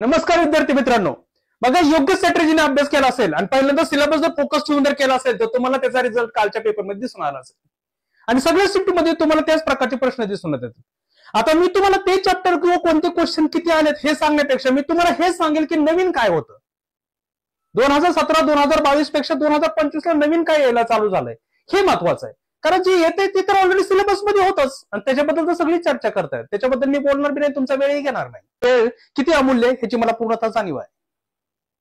नमस्कार विद्यार्थी मित्रांनो. बघा, योग्य स्ट्रॅटेजीने अभ्यास केला असेल आणि पहिल्यांदा सिलेबस जर फोकस ठेवून जर केला असेल तर तुम्हाला त्याचा रिझल्ट कालच्या पेपरमध्ये दिसून आला असेल आणि सगळ्या शिफ्टमध्ये तुम्हाला त्याच प्रकारचे प्रश्न दिसून येतात. आता मी तुम्हाला ते चॅप्टर किंवा कोणते क्वेश्चन किती आलेत हे सांगण्यापेक्षा मी तुम्हाला हे सांगेल की नवीन काय होतं 2017-2022 पेक्षा 2025 ला नवीन काय यायला चालू झालंय हे महत्वाचं आहे. कारण जे येते ते तर ऑलरेडी सिलेबस मध्ये होतच आणि त्याच्याबद्दल तर सगळी चर्चा करतायत. त्याच्याबद्दल मी बोलणार बी नाही, तुमचा वेळही घेणार नाही. वेळ किती अमूल्य ह्याची मला पूर्णतः जाणीव आहे.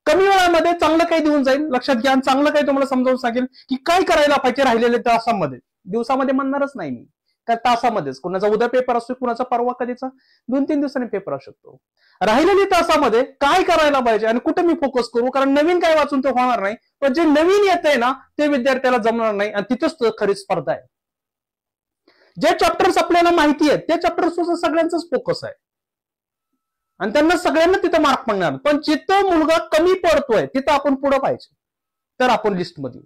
कमी वेळामध्ये चांगलं काही देऊन जाईल, लक्षात घ्या. चांगलं काही तुम्हाला समजावून सांगेल की काय करायला पाहिजे राहिलेल्या तासामध्ये. दिवसामध्ये म्हणणारच नाही मी, त्या तासामध्येच. कुणाचा उद्या पेपर असतो, कुणाचा परवा, कधीचा 2-3 दिवसांनी पेपर असू शकतो. राहिलेल्या तासामध्ये काय करायला पाहिजे आणि कुठे मी फोकस करू, कारण नवीन काय वाचून ते होणार नाही, पण जे नवीन येत आहे ना ते विद्यार्थ्याला जमणार नाही आणि तिथंच खरी स्पर्धा आहे. जे चॅप्टर्स आपल्याला माहिती आहेत त्या चॅप्टर्सवर सगळ्यांचाच फोकस आहे आणि त्यांना सगळ्यांना तिथं मार्क पडणार. पण जिथं मुलगा कमी पडतोय तिथं आपण पुढे पाहिजे, तर आपण लिस्टमध्ये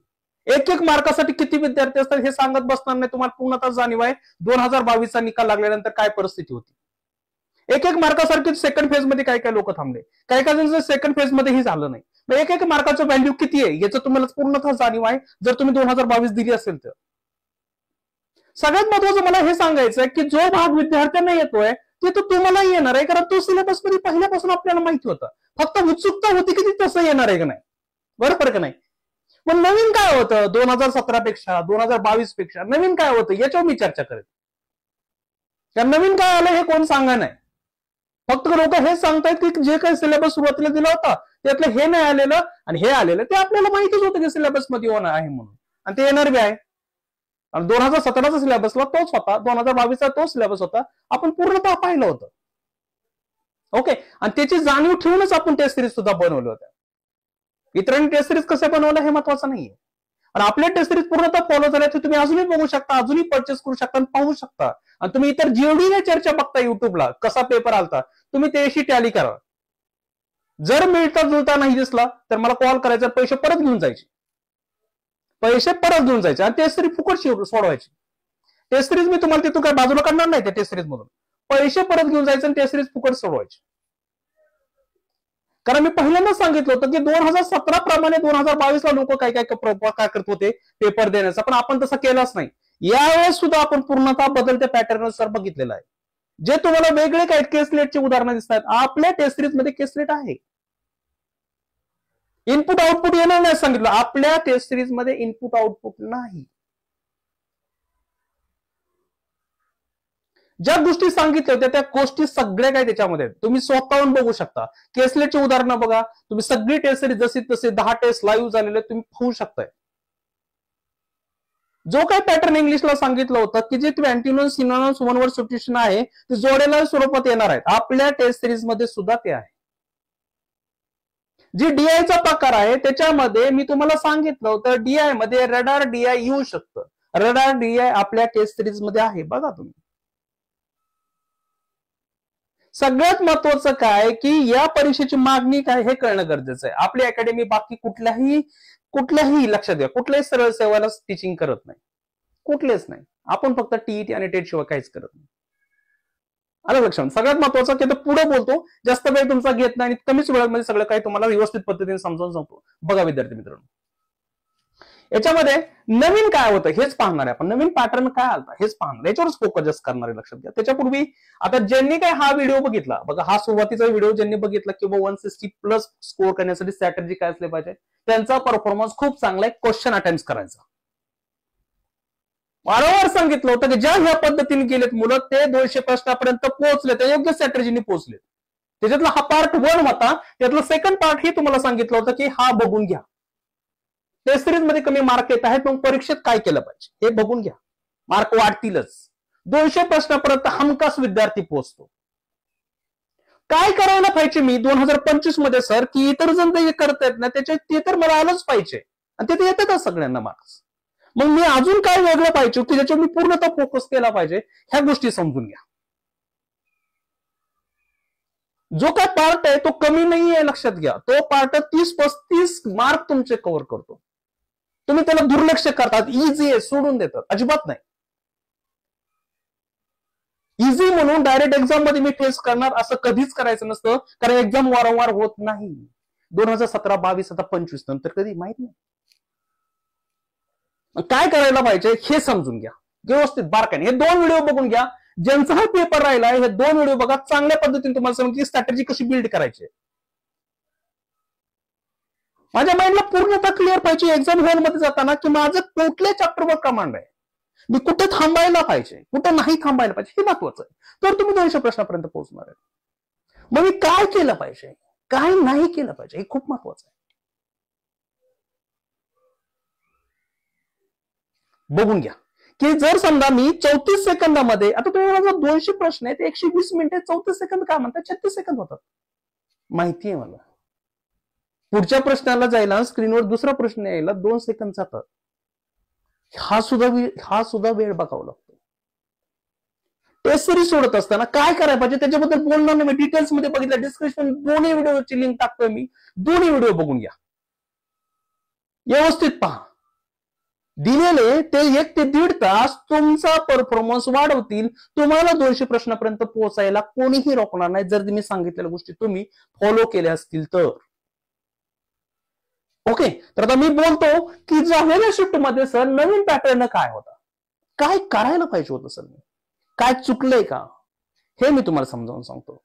एक मार्कासाठी किती विद्यार्थी असतात हे सांगत बसणार नाही. तुम्हाला पूर्णतः जाणीव आहे 2022 चा निकाल लागल्यानंतर काय परिस्थिती होती. एक मार्कासारखी सेकंड फेज मध्ये काय काय लोक थांबले, काही काही सेकंड फेज मध्येही झालं नाही. मग एक मार्काचं व्हॅल्यू किती आहे याचं तुम्हाला पूर्णतः जाणीव आहे जर तुम्ही 2022 दिली असेल तर. सगळ्यात महत्वाचं मला हे सांगायचं आहे की जो भाग विद्यार्थ्यांना येतोय ते तर तुम्हालाही येणार आहे, कारण तो सिलेबस मध्ये पहिल्यापासून आपल्याला माहिती होता. फक्त उत्सुकता होती की ती तसं येणार आहे का नाही, बरोबर का नाही. पण नवीन काय होतं 2017 पेक्षा 2022 पेक्षा नवीन काय होतं याच्यावर मी चर्चा करेन. त्या नवीन काय आलं हे कोण सांगा नाही. फक्त लोक हेच सांगतायत की जे काही सिलेबस सुरुवातीला दिला होता त्यातलं हे नाही आलेलं आणि हे आलेलं, ते आपल्याला माहितीच होतं की सिलेबस मध्ये होणार आहे म्हणून, आणि ते येणार बी आहे. 2017चा सिलेबसला तोच होता, 2022चा तोच सिलेबस होता, आपण पूर्णतः पाहिलं होतं. ओके, आणि त्याची जाणीव ठेवूनच आपण टेस्ट सिरीज सुद्धा बनवल्या होत्या. इतरांनी टेस्ट सिरीज कसं बनवलं हे महत्वाचं नाहीये, आणि आपल्या टेस्ट सिरीज पूर्णतः फॉलो झाल्या तर तुम्ही अजूनही बघू शकता, अजूनही परचेस करू शकता आणि पाहू शकता. आणि तुम्ही इतर जेवढी चर्चा बघता युट्यूबला कसा पेपर आलता तुम्ही त्याशी टॅली करा. जर मिळता जुळता नाही दिसला तर मला कॉल करायचा, पैसे परत घेऊन जायचे, पैसे परत घेऊन जायचे आणि टेस्ट सिरीज फुकट सोडवायची. टेस्ट सिरीज मी तुम्हाला तिथून काय बाजूला काढणार नाही, त्या टेस्ट सिरीज मधून पैसे परत घेऊन जायचे आणि टेस्ट सिरीज फुकट सोडवायची. कारण मी पहिल्यांदाच सांगितलं होतं की 2017 प्रमाणे 2022 ला लोक काय करत होते पेपर देण्याचा, पण आपण तसं केलंच नाही. यावेळेस सुद्धा आपण पूर्णतः बदलत्या पॅटर्ननुसार बघितलेलं आहे. जे तुम्हाला वेगळे काय केसलेटची उदाहरणं दिसतात आपल्या टेस्ट सिरीज मध्ये केसलेट आहे. इनपुट आउटपुट येणार नाही सांगितलं, आपल्या टेस्ट सिरीज मध्ये इनपुट आउटपुट नाही. ज्या गोष्टी सांगितल्या होत्या त्या गोष्टी सगळ्या काय त्याच्यामध्ये तुम्ही स्वतःहून बघू शकता. केसलेटची उदाहरणं बघा तुम्ही, सगळी टेस्ट सिरीज जशी तसे 10 टेस्ट लाईव्ह झालेले तुम्ही पाहू शकताय. जो काही पॅटर्न इंग्लिशला सांगितलं होतं की जे अँटिनोन सिनोनिम्स वन वर्ड सबस्टिट्यूशन आहे ते जोड्याला स्वरूपात येणार आहेत, आपल्या टेस्ट सिरीज मध्ये सुद्धा ते आहे. जी डीआयचा प्रकार आहे त्याच्यामध्ये मी तुम्हाला सांगितलं होतं डीआय मध्ये रडार डीआय येऊ शकतं. रडार डीआय आपल्या टेस्ट सिरीज मध्ये आहे, बघा तुम्ही. सगळ्यात महत्वाचं काय की या परीक्षेची मागणी काय हे कळणं गरजेचं आहे. आपली अकॅडमी बाकी कुठल्याही लक्षात घ्या, कुठल्याही सरळ सेवाला टीचिंग करत नाही, कुठलेच नाही. आपण फक्त टीईटी आणि टेट शिवाय काहीच करत नाही. आलं लक्षात. सगळ्यात महत्वाचं की पुढे बोलतो, जास्त वेळ तुमचा घेत नाही आणि कमीच वेळामध्ये सगळं काही तुम्हाला व्यवस्थित पद्धतीने समजावून सांगतो. बघा विद्यार्थी मित्रांनो, याच्यामध्ये नवीन काय होतं हेच पाहणार आहे आपण. नवीन पॅटर्न काय आलता हेच पाहणार, याच्यावरच फोकस जास्त करणार आहे, लक्षात घ्या. त्याच्यापूर्वी आता ज्यांनी काय हा व्हिडिओ बघितला बघा, हा सुरुवातीचा व्हिडिओ ज्यांनी बघितला किंवा 160+ स्कोर करण्यासाठी स्ट्रॅटेजी काय असले पाहिजे, त्यांचा परफॉर्मन्स खूप चांगला आहे. क्वेश्चन अटेम्प्ट करायचा. वारंवार सांगितलं होतं की ज्या ह्या पद्धतीने गेलेत मुलं ते 200 प्रश्नापर्यंत पोहोचले, त्या योग्य स्ट्रॅटेजीने पोहोचले. त्याच्यातला हा पार्ट 1 होता, त्यातलं सेकंड पार्ट हे तुम्हाला सांगितलं होतं की हा बघून घ्या. टेस्ट सिरीज मध्ये कमी मार्क येत आहेत, मग परीक्षेत काय केलं पाहिजे हे बघून घ्या. मार्क वाढतीलच. 200 प्रश्नापर्यंत हमखास विद्यार्थी पोहोचतो. काय करायला पाहिजे मी 2025 मध्ये सर, की इतर जण ते करतायत ना त्याच्यात ते तर मला आलंच पाहिजे आणि ते येतातच सगळ्यांना मार्क्स. मग मी अजून काय वेगळं पाहिजे की ज्याच्यावर मी पूर्णतः फोकस केला पाहिजे, ह्या गोष्टी समजून घ्या. जो काय पार्ट आहे तो कमी नाही आहे, लक्षात घ्या. तो पार्ट 30-35 मार्क तुमचे कव्हर करतो. तुम्ही त्याला दुर्लक्ष करतात, इझी आहे सोडून देतात, अजिबात नाही. इझी म्हणून डायरेक्ट एक्झाम मध्ये मी फेस करणार असं कधीच करायचं नसतं, कारण एक्झाम वारंवार होत नाही. 2017, 22 आता 25 नंतर कधी माहित नाही. काय करायला पाहिजे हे समजून घ्या व्यवस्थित बारकाईने. हे 2 व्हिडिओ बघून घ्या. ज्यांचा हा पेपर राहिला हे 2 व्हिडिओ बघा. चांगल्या पद्धतीने तुम्हाला समजेल स्ट्रॅटेजी कशी बिल्ड करायची. माझ्या माइंडला पूर्णतः क्लिअर पाहिजे एक्झाम हॉलमध्ये जाताना की माझं कुठल्या चॅप्टरवर कमांड आहे, मी कुठे थांबायला पाहिजे, कुठे नाही थांबायला पाहिजे, हे महत्वाचं आहे. तर तुम्ही 200 प्रश्नापर्यंत पोहोचणार आहे. मग मी काय केलं पाहिजे, काय नाही केलं पाहिजे, हे खूप महत्वाचं आहे. बघून घ्या की जर समजा मी 34 सेकंदामध्ये, आता तुम्ही माझा 200 प्रश्न आहेत, 120 मिनिटे 34 सेकंद काय म्हणतात, 36 सेकंद होतात. माहिती आहे मला. पुढच्या प्रश्नाला जायला स्क्रीनवर दुसरा प्रश्न यायला 2 सेकंद जातात. हा सुद्धा वेळ बघावा लागतो. टेस्ट सिरीज सोडत असताना काय करायला पाहिजे त्याच्याबद्दल बोलणार नाही. डिटेल्स मध्ये बघितलं, डिस्क्रिप्शन दोन्ही व्हिडिओची लिंक टाकतोय मी. दोन्ही व्हिडिओ बघून घ्या, व्यवस्थित पहा. दिलेले ते 1 ते 1.5 तास तुमचा परफॉर्मन्स वाढवतील. तुम्हाला 200 प्रश्नापर्यंत पोहोचायला कोणीही रोखणार नाही जर तुम्ही सांगितलेल्या गोष्टी तुम्ही फॉलो केल्या असतील तर. ओके, तर आता मी बोलतो की झालेल्या शिफ्ट मध्ये सर नवीन पॅटर्न काय होता, काय करायला पाहिजे होतं सर, मी काय चुकलंय का हे मी तुम्हाला समजावून सांगतो.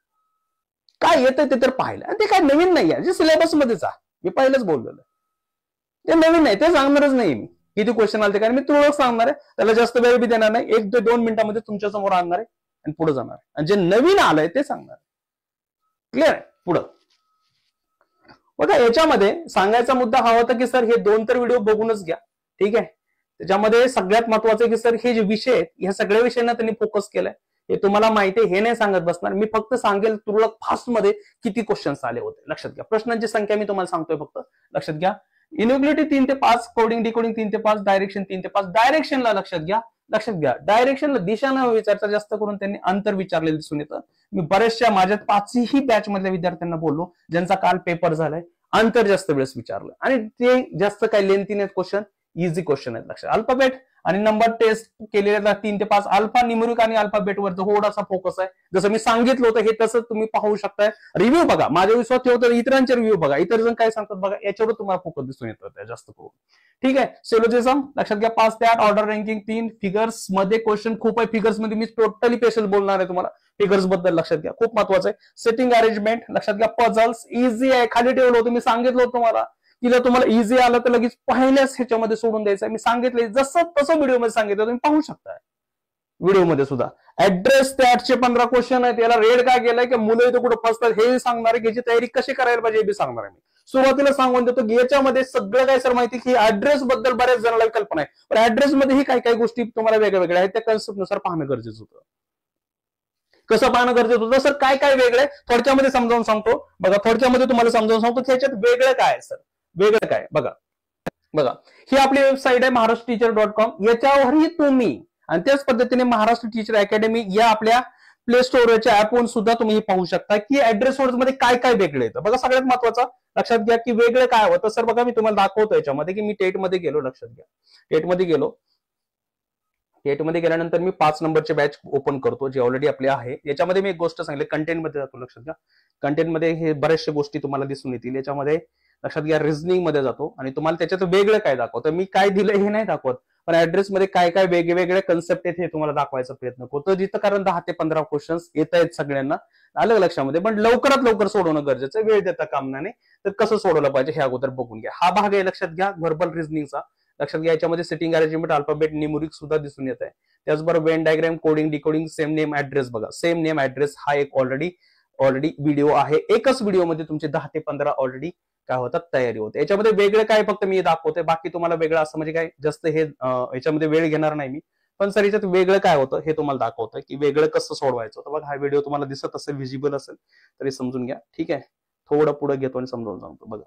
काय येतंय ते तर पाहिलं, ते काय नवीन नाही आहे, जे सिलेबस मध्येच आहे. मी पहिलेच बोललेलं ते नवीन नाही, ते सांगणारच नाही मी किती क्वेश्चन आले, कारण मी तुरळक सांगणार आहे. त्याला जास्त वेळ बी देणार नाही. 1 ते 2 मिनिटांमध्ये तुमच्या समोर आणणार आहे आणि पुढे जाणार आहे, आणि जे नवीन आलंय ते सांगणार. क्लिअर आहे. पुढं बघा, याच्यामध्ये सांगायचा मुद्दा हा होता की सर हे 2 तर व्हिडिओ बघूनच घ्या, ठीक आहे. त्याच्यामध्ये सगळ्यात महत्वाचं आहे की सर हे जे विषय आहेत ह्या सगळ्या विषयांना त्यांनी फोकस केलाय. हे तुम्हाला माहिती आहे, हे नाही सांगत बसणार मी. फक्त सांगेल तुरळक फास्ट मध्ये किती क्वेश्चन्स आले होते. लक्षात घ्या, प्रश्नांची संख्या मी तुम्हाला सांगतोय फक्त लक्षात घ्या. इनॅबिलिटी 3 ते 5, कोडिंग डिकोडिंग 3 ते 5, डायरेक्शन 3 ते 5. डायरेक्शनला लक्षात घ्या, डायरेक्शनला दिशा न विचारता जास्त करून त्यांनी अंतर विचारलेलं दिसून येतं. मी बऱ्याचशा माझ्या 5ही बॅच मधल्या विद्यार्थ्यांना बोललो ज्यांचा काल पेपर झालाय, अंतर जास्त वेळेस विचारलं आणि ते जास्त काही लेंथी नाहीत क्वेश्चन, इझी क्वेश्चन आहेत. लक्षात, अल्फाबेट आणि नंबर टेस्ट केलेला 3 ते 5, अल्फा न्यूमेरिक आणि अल्फाबेट वर थोडासा फोकस आहे. जसं मी सांगितलं होतं हे तसं तुम्ही पाहू शकताय. रिव्ह्यू बघा, माझ्या विश्वास ठेवतो, इतरांचे रिव्ह्यू बघा, इतर जण काय सांगतात बघा, याच्यावर तुम्हाला फोकस दिसून येतं जास्त करून. ठीक आहे. सिलोजिझम लक्षात घ्या 5 ते 8, ऑर्डर रँकिंग 3, फिगर्स मध्ये क्वेश्चन खूप आहे. फिगर्स मध्ये मी टोटली स्पेशल बोलणार आहे तुम्हाला फिगर्स बद्दल. लक्षात घ्या, खूप महत्वाचं आहे. सेटिंग अरेंजमेंट लक्षात घ्या. पझल्स इझी आहे, खाली ठेवलं होतं मी, सांगितलं होतं तुम्हाला की तुम्हाला इझी आलं तर लगेच पहिल्याच ह्याच्यामध्ये सोडून द्यायचं. मी सांगितलं जसं तसं व्हिडिओमध्ये सांगितलं, तुम्ही पाहू शकता व्हिडिओमध्ये सुद्धा. ऍड्रेस ते 815 क्वेश्चन आहेत. याला रेड काय केलंय की मुलं इथं कुठं फसतात हे सांगणार आहे, याची तयारी कशी करायला पाहिजे हे बी सांगणार आहे मी. सुरुवातीला सांगून देतो की याच्यामध्ये सगळं काय सर माहिती की ऍड्रेस बद्दल बऱ्याच जणांना कल्पना आहे, पण ऍड्रेस मध्येही काही काही गोष्टी तुम्हाला वेगळ्या वेगळ्या आहेत. त्या कन्सेप्टनुसार पाहणं गरजेचं होतं. कसं पाहणं गरजेचं होतं सर, काय काय वेगळं थोडक्यामध्ये समजावून सांगतो बघा. थोडक्यामध्ये तुम्हाला समजावून सांगतो त्याच्यात वेगळं काय आहे सर, वेगळं काय बघा. ही आपली वेबसाईट आहे महाराष्ट्रटीचर.com. याच्यावरही तुम्ही आणि त्याच पद्धतीने महाराष्ट्र टीचर अकॅडमी या आपल्या प्ले स्टोअरच्या ऍपवरून सुद्धा तुम्ही पाहू शकता की ऍड्रेस मध्ये काय काय वेगळं येतं. बघा, सगळ्यात महत्वाचं लक्षात घ्या की वेगळं काय होतं सर. बघा, मी तुम्हाला दाखवतो याच्यामध्ये की मी टेटमध्ये गेलो. लक्षात घ्या, टेटमध्ये गेल्यानंतर मी 5 नंबरचे बॅच ओपन करतो जे ऑलरेडी आपले आहे. याच्यामध्ये मी एक गोष्ट सांगितली, कंटेंटमध्ये जातो. लक्षात घ्या, कंटेंटमध्ये हे बऱ्याचशा गोष्टी तुम्हाला दिसून येतील. याच्यामध्ये लक्षात घ्या रिझनिंग मध्ये जातो आणि तुम्हाला त्याच्यात वेगळं काय दाखवतं. मी काय दिलं हे नाही दाखवत, पण ऍड्रेस मध्ये काय काय वेगवेगळे कन्सेप्ट आहेत हे तुम्हाला दाखवायचा प्रयत्न करतो. जिथं कारण 10 ते 15 क्वेश्चन्स येत आहेत सगळ्यांना, आलं लक्षामध्ये, पण लवकरात लवकर सोडवणं गरजेचं आहे. वेळ देता कामा नये. तर कसं सोडवलं पाहिजे हे अगोदर बघून घ्या. हा भाग आहे लक्षात घ्या व्हर्बल रिझनिंगचा. लक्षात घ्या, याच्यामध्ये सिटिंग अरेंजमेंट, अल्फाबेट, न्यूमेरिक सुद्धा दिसून येत आहे. त्याचबरोबर Venn diagram, coding decoding, same name address. बघा, सेम नेम ऍड्रेस हा एक ऑलरेडी व्हिडिओ आहे. एकच व्हिडिओमध्ये तुमचे 10 ते 15 ऑलरेडी काय होतात तयारी होते. याच्यामध्ये वेगळं काय फक्त मी दाखवतोय, बाकी तुम्हाला वेगळं असं म्हणजे काय जास्त हे याच्यामध्ये वेळ घेणार नाही मी, पण सर याच्यात वेगळं काय होतं हे तुम्हाला दाखवतोय की वेगळं कसं सोडवायचं होतं. बघा, हा व्हिडिओ तुम्हाला दिसत असेल, व्हिजिबल असेल तरी समजून घ्या. ठीक आहे, थोडं पुढे घेतो आणि समजावून सांगतो. बघा,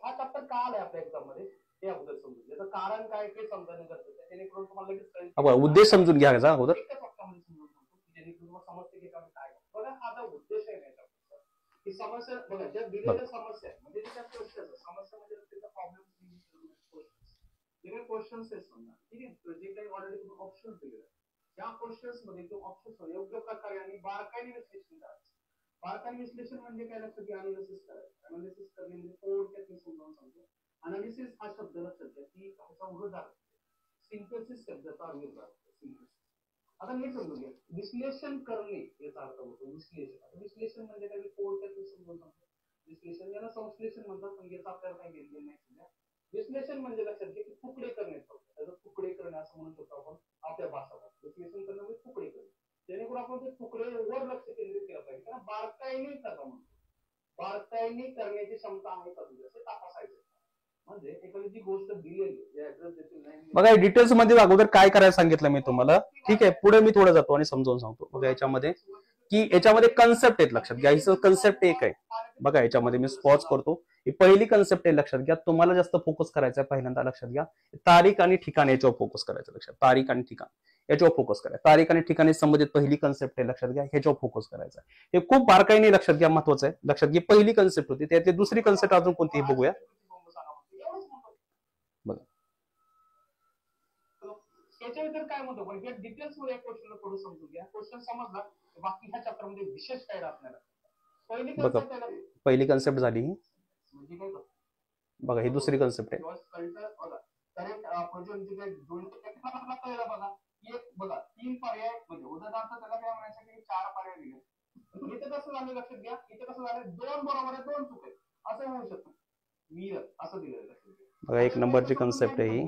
हा चॅप्टर का आलाय आपल्या एक्झाम मध्ये हे अगोदर समजून घ्या. कारण काय ते समजणं गरजेचं आहे, जेणेकरून तुम्हाला लगेच उद्देश समजून घ्या अगोदर. जेणेकरून समजते की काय. बघा, हा जो उद्देश आहे ना की ही समस्या बघा, ज्या दिलेल्या समस्या म्हणजे त्या क्वेश्चन समस्या म्हणजे त्याचा प्रॉब्लेम क्वेश्चन्स आहेत समजा, ठीक आहे, जे काही ऑलरेडी ऑप्शन्स दिलेले त्या क्वेश्चन्स मध्ये तो ऑप्शन योग्य प्रकारे आणि बारकाईने विश्लेषण करायचं. बारकाईने विश्लेषण म्हणजे काय लक्षात घ्या, अनालिसिस करायचं. अनालिसिस करणे म्हणजे थोडक्यात मी समजावून सांगतो. अनालिसिस हा शब्द लक्षात घ्या की ह्याचा उदाहरण सिंथेसिस शब्दाचा विरुद्ध सिंथेसिस. आता मी समजून घ्या, विश्लेषण करणे याचा अर्थ होतो विश्लेषण. विश्लेषण म्हणजे काय थोडक्यात मी समजावून सांगतो. विश्लेषण याला संश्लेषण म्हणतात, पण याचा आपल्याला काही घेतलेलं नाही सध्या. विश्लेषण म्हणजे लक्षात घ्या की तुकडे करणे, त्याचं तुकडे करणे असं म्हणू शकतो आपण आपल्या भाषेत. विश्लेषण करणे म्हणजे तुकडे करणे, जेणेकरून आपण ते तुकडेवर लक्ष केंद्रित केलं पाहिजे. कारण बारकाईने कसा म्हणतो, बारकाईने करण्याची क्षमता आहे का तुझी असं तपासायचं. म्हणजे एखादी जी गोष्ट दिलेली बघा, डिटेल्स मध्ये अगोदर काय करायला सांगितलं मी तुम्हाला, ठीक आहे. पुढे मी थोडं जातो आणि समजावून सांगतो. बघा याच्यामध्ये की याच्यामध्ये कन्सेप्ट आहेत, लक्षात घ्या. ही कन्सेप्ट एक आहे बघा. याच्यामध्ये मी पॉज करतो. ही पहिली कन्सेप्ट आहे, लक्षात घ्या. तुम्हाला जास्त फोकस करायचा आहे पहिल्यांदा, लक्षात घ्या. तारीख आणि ठिकाण याच्यावर फोकस करायचं, लक्षात. तारीख आणि ठिकाण याच्यावर फोकस करायचं. तारीख आणि ठिकाणी संबंधित पहिली कन्सेप्ट आहे, लक्षात घ्या. ह्याच्यावर फोकस करायचा. हे खूप बारकाईने लक्षात घ्या, महत्वाचं आहे. लक्षात घ्या, पहिली कन्सेप्ट होती. त्यातली दुसरी कन्सेप्ट अजून कोणती बघूया. बघा याच्या व्यतिरिक्त काय म्हणतो, पण डिटेल्स मध्ये क्वेश्चन थोडं समजून घ्या. क्वेश्चन समजला बाकी ह्या चॅप्टर मध्ये विशेष काय आपल्याला पहिली कन्सेप्ट झाली म्हणजे काय बघा. ही दुसरी कन्सेप्ट आहे. बघा 3 पर्याय म्हणजे उदाहरणार्थ त्याला काय म्हणायचं की 4 पर्याय दिले. इथे कसं झालं लक्षात घ्या, इथे कसं झालं 2 बरोबर आहे 2 चूक आहे असं होऊ शकतं. मी असं दिलेलं बघा. 1 नंबरची कन्सेप्ट आहे ही.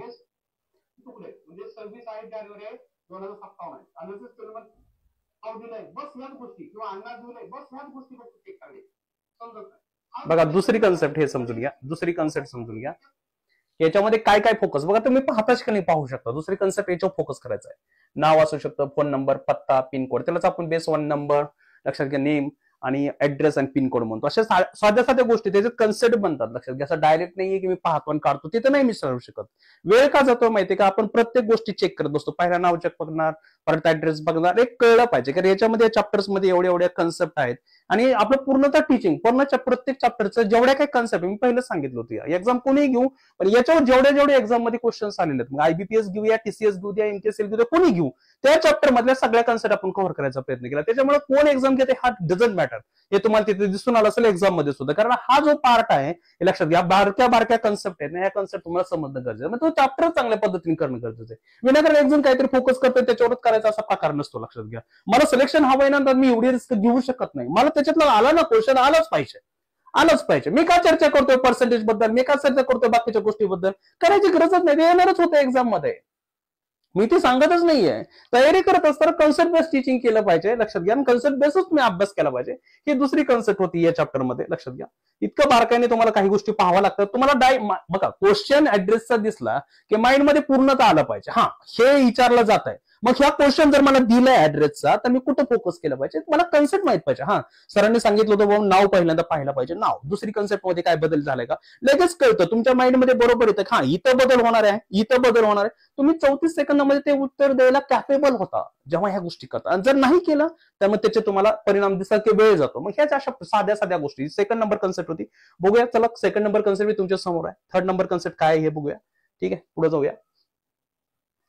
तुकडे म्हणजे 26 जानेवारी 2057 आहे. अनालिसिस केलं दिलंय बस ह्याच गोष्टी किंवा अंदाज दिलाय बस ह्याच गोष्टी फक्त चेक करायचे. समजत बघा. दुसरी कन्सेप्ट हे समजून घ्या. दुसरी कन्सेप्ट समजून घ्या. याच्यामध्ये काय काय फोकस बघा, तुम्ही पाहताच का नाही पाहू शकता. दुसरी कन्सेप्ट याच्यावर फोकस करायचा आहे. नाव असू शकतं, फोन नंबर, पत्ता, पिनकोड. त्यालाच आपण बेस 1 नंबर लक्षात घ्या, नेम आणि ऍड्रेस आणि पिनकोड म्हणतो. अशा साध्या साध्या गोष्टी त्याचे कन्सेप्ट बनतात, लक्षात घ्या. असं डायरेक्ट नाहीये की मी पाहतो आणि काढतो, तिथे नाही मिसळू शकत. वेळ का जातो माहितीये का, आपण प्रत्येक गोष्टी चेक करत बसतो. पहिला नाव चेक बघणार, परत ऍड्रेस बघणार. एक कळलं पाहिजे कारण याच्यामध्ये चॅप्टर्स मध्ये एवढ्या कन्सेप्ट आहेत आणि आपलं पूर्णतः टीचिंग पूर्णच्या प्रत्येक चॅप्टरचं जेवढ्या काही कन्सेप्ट मी पहिलं सांगितलं होतं. एक्झाम कोणी घेऊ, पण याच्यावर जेवढे एक्झाम मध्ये क्वेश्चन्स आलेले आहेत, मग आयबीपीएस घेऊया, टीसीएस घेऊ द्या, एमकेएसएल घेऊ द्या, कोणी घेऊ, त्या चॅप्टर मधल्या सगळ्या कन्सेप्ट आपण कव्हर करायचा प्रयत्न केला. त्याच्यामुळे कोण एक्झाम घेते हा डझंट मॅटर. हे तुम्हाला तिथे दिसून आलं असेल एक्झाम मध्ये सुद्धा. कारण हा जो पार्ट आहे हे लक्षात घ्या, बारक्या कन्सेप्ट आहेत ना, या कन्सेप्ट तुम्हाला समजणं गरजेचं आहे. तो चॅप्टर चांगल्या पद्धतीने करणं गरजेचं आहे. विनाकारण एक्झाम काहीतरी फोकस करतोय त्याच्यावरच करायचा असा प्रकार नसतो, लक्षात घ्या. मला सिलेक्शन हवंय ना, तर मी एवढी रिस्क घेऊ शकत नाही. मला त्याच्यातला आला ना क्वेश्चन आलाच पाहिजे. मी काय चर्चा करतोय पर्सेंटेज बद्दल, मी काय चर्चा करतोय बाकीच्या गोष्टीबद्दल, करायची गरजच नाही. ते येणारच होतं एक्झाम मध्ये. मी ते सांगतच नाहीये. तयारी करत असताना कन्सेप्ट बेस टीचिंग केलं पाहिजे, लक्षात घ्या. कन्सेप्ट बेसच तुम्ही अभ्यास केला पाहिजे. ही दुसरी कन्सेप्ट होती या चॅप्टर मध्ये, लक्षात घ्या. इतकं बारकाईने तुम्हाला काही गोष्टी पाहाव्या लागतात. तुम्हाला बघा क्वेश्चन ऍड्रेसचा दिसला की माइंड मध्ये पूर्णता आलं पाहिजे. हा हे विचारलं जात आहे, मग ह्या क्वेश्चन जर मला दिलाय ऍड्रेसचा तर मी कुठं फोकस केलं पाहिजे, मला कन्सेप्ट माहित पाहिजे. हा सरांनी सांगितलं होतं बाबा नाव पहिल्यांदा पाहायला पाहिजे. नाव दुसरी कन्सेप्ट मध्ये काय बदल झालाय का लगेच कळतं तुमच्या माइंड मध्ये. बरोबर येतं हा इथं बदल होणार आहे, इथं बदल होणार आहे. तुम्ही 34 सेकंदामध्ये ते उत्तर द्यायला कॅपेबल होता जेव्हा ह्या गोष्टी करता. आणि जर नाही केलं तर मग त्याचे तुम्हाला परिणाम दिसतात की वेळ जातो. मग ह्याच अशा साध्या गोष्टी. सेकंड नंबर कन्सेप्ट होती. बघूया चला, सेकंड नंबर कन्सेप्ट तुमच्या समोर आहे. थर्ड नंबर कन्सेप्ट काय आहे हे बघूया. ठीक आहे, पुढे जाऊया.